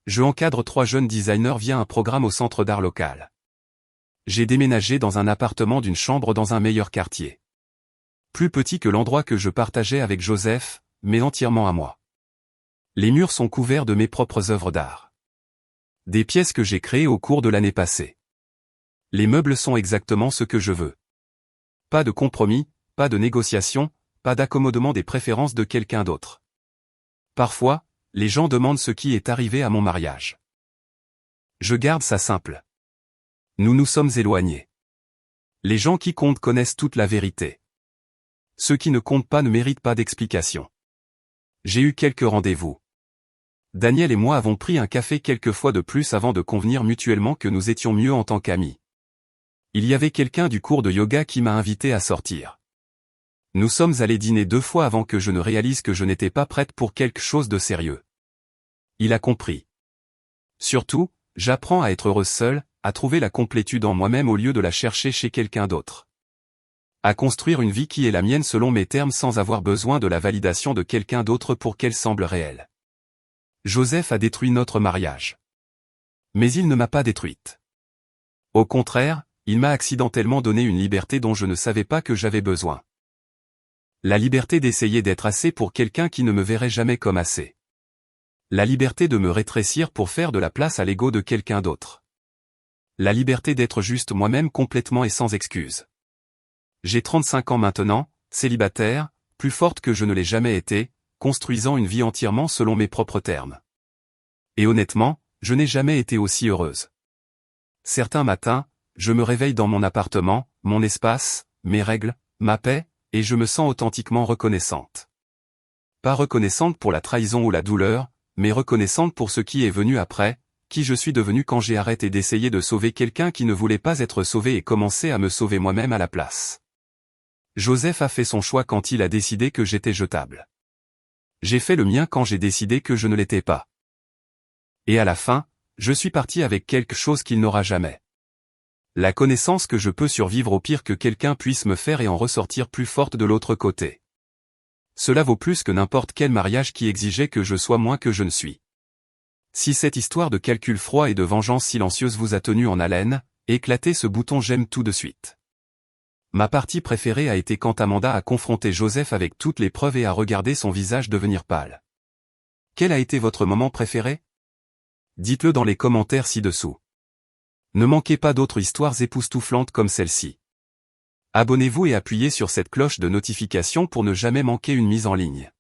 [SPEAKER 1] Je encadre 3 jeunes designers via un programme au centre d'art local. J'ai déménagé dans un appartement d'une chambre dans un meilleur quartier. Plus petit que l'endroit que je partageais avec Joseph, mais entièrement à moi. Les murs sont couverts de mes propres œuvres d'art. Des pièces que j'ai créées au cours de l'année passée. Les meubles sont exactement ce que je veux. Pas de compromis, pas de négociation, pas d'accommodement des préférences de quelqu'un d'autre. Parfois, les gens demandent ce qui est arrivé à mon mariage. Je garde ça simple. Nous nous sommes éloignés. Les gens qui comptent connaissent toute la vérité. Ceux qui ne comptent pas ne méritent pas d'explication. J'ai eu quelques rendez-vous. Daniel et moi avons pris un café quelques fois de plus avant de convenir mutuellement que nous étions mieux en tant qu'amis. Il y avait quelqu'un du cours de yoga qui m'a invité à sortir. Nous sommes allés dîner 2 fois avant que je ne réalise que je n'étais pas prête pour quelque chose de sérieux. Il a compris. Surtout, j'apprends à être heureuse seule, à trouver la complétude en moi-même au lieu de la chercher chez quelqu'un d'autre. À construire une vie qui est la mienne selon mes termes sans avoir besoin de la validation de quelqu'un d'autre pour qu'elle semble réelle. Joseph a détruit notre mariage. Mais il ne m'a pas détruite. Au contraire, il m'a accidentellement donné une liberté dont je ne savais pas que j'avais besoin. La liberté d'essayer d'être assez pour quelqu'un qui ne me verrait jamais comme assez. La liberté de me rétrécir pour faire de la place à l'ego de quelqu'un d'autre. La liberté d'être juste moi-même complètement et sans excuse. J'ai 35 ans maintenant, célibataire, plus forte que je ne l'ai jamais été, construisant une vie entièrement selon mes propres termes. Et honnêtement, je n'ai jamais été aussi heureuse. Certains matins, je me réveille dans mon appartement, mon espace, mes règles, ma paix, et je me sens authentiquement reconnaissante. Pas reconnaissante pour la trahison ou la douleur, mais reconnaissante pour ce qui est venu après, qui je suis devenue quand j'ai arrêté d'essayer de sauver quelqu'un qui ne voulait pas être sauvé et commencé à me sauver moi-même à la place. Joseph a fait son choix quand il a décidé que j'étais jetable. J'ai fait le mien quand j'ai décidé que je ne l'étais pas. Et à la fin, je suis parti avec quelque chose qu'il n'aura jamais. La connaissance que je peux survivre au pire que quelqu'un puisse me faire et en ressortir plus forte de l'autre côté. Cela vaut plus que n'importe quel mariage qui exigeait que je sois moins que je ne suis. Si cette histoire de calcul froid et de vengeance silencieuse vous a tenu en haleine, éclatez ce bouton j'aime tout de suite. Ma partie préférée a été quand Amanda a confronté Joseph avec toutes les preuves et a regardé son visage devenir pâle. Quel a été votre moment préféré? Dites-le dans les commentaires ci-dessous. Ne manquez pas d'autres histoires époustouflantes comme celle-ci. Abonnez-vous et appuyez sur cette cloche de notification pour ne jamais manquer une mise en ligne.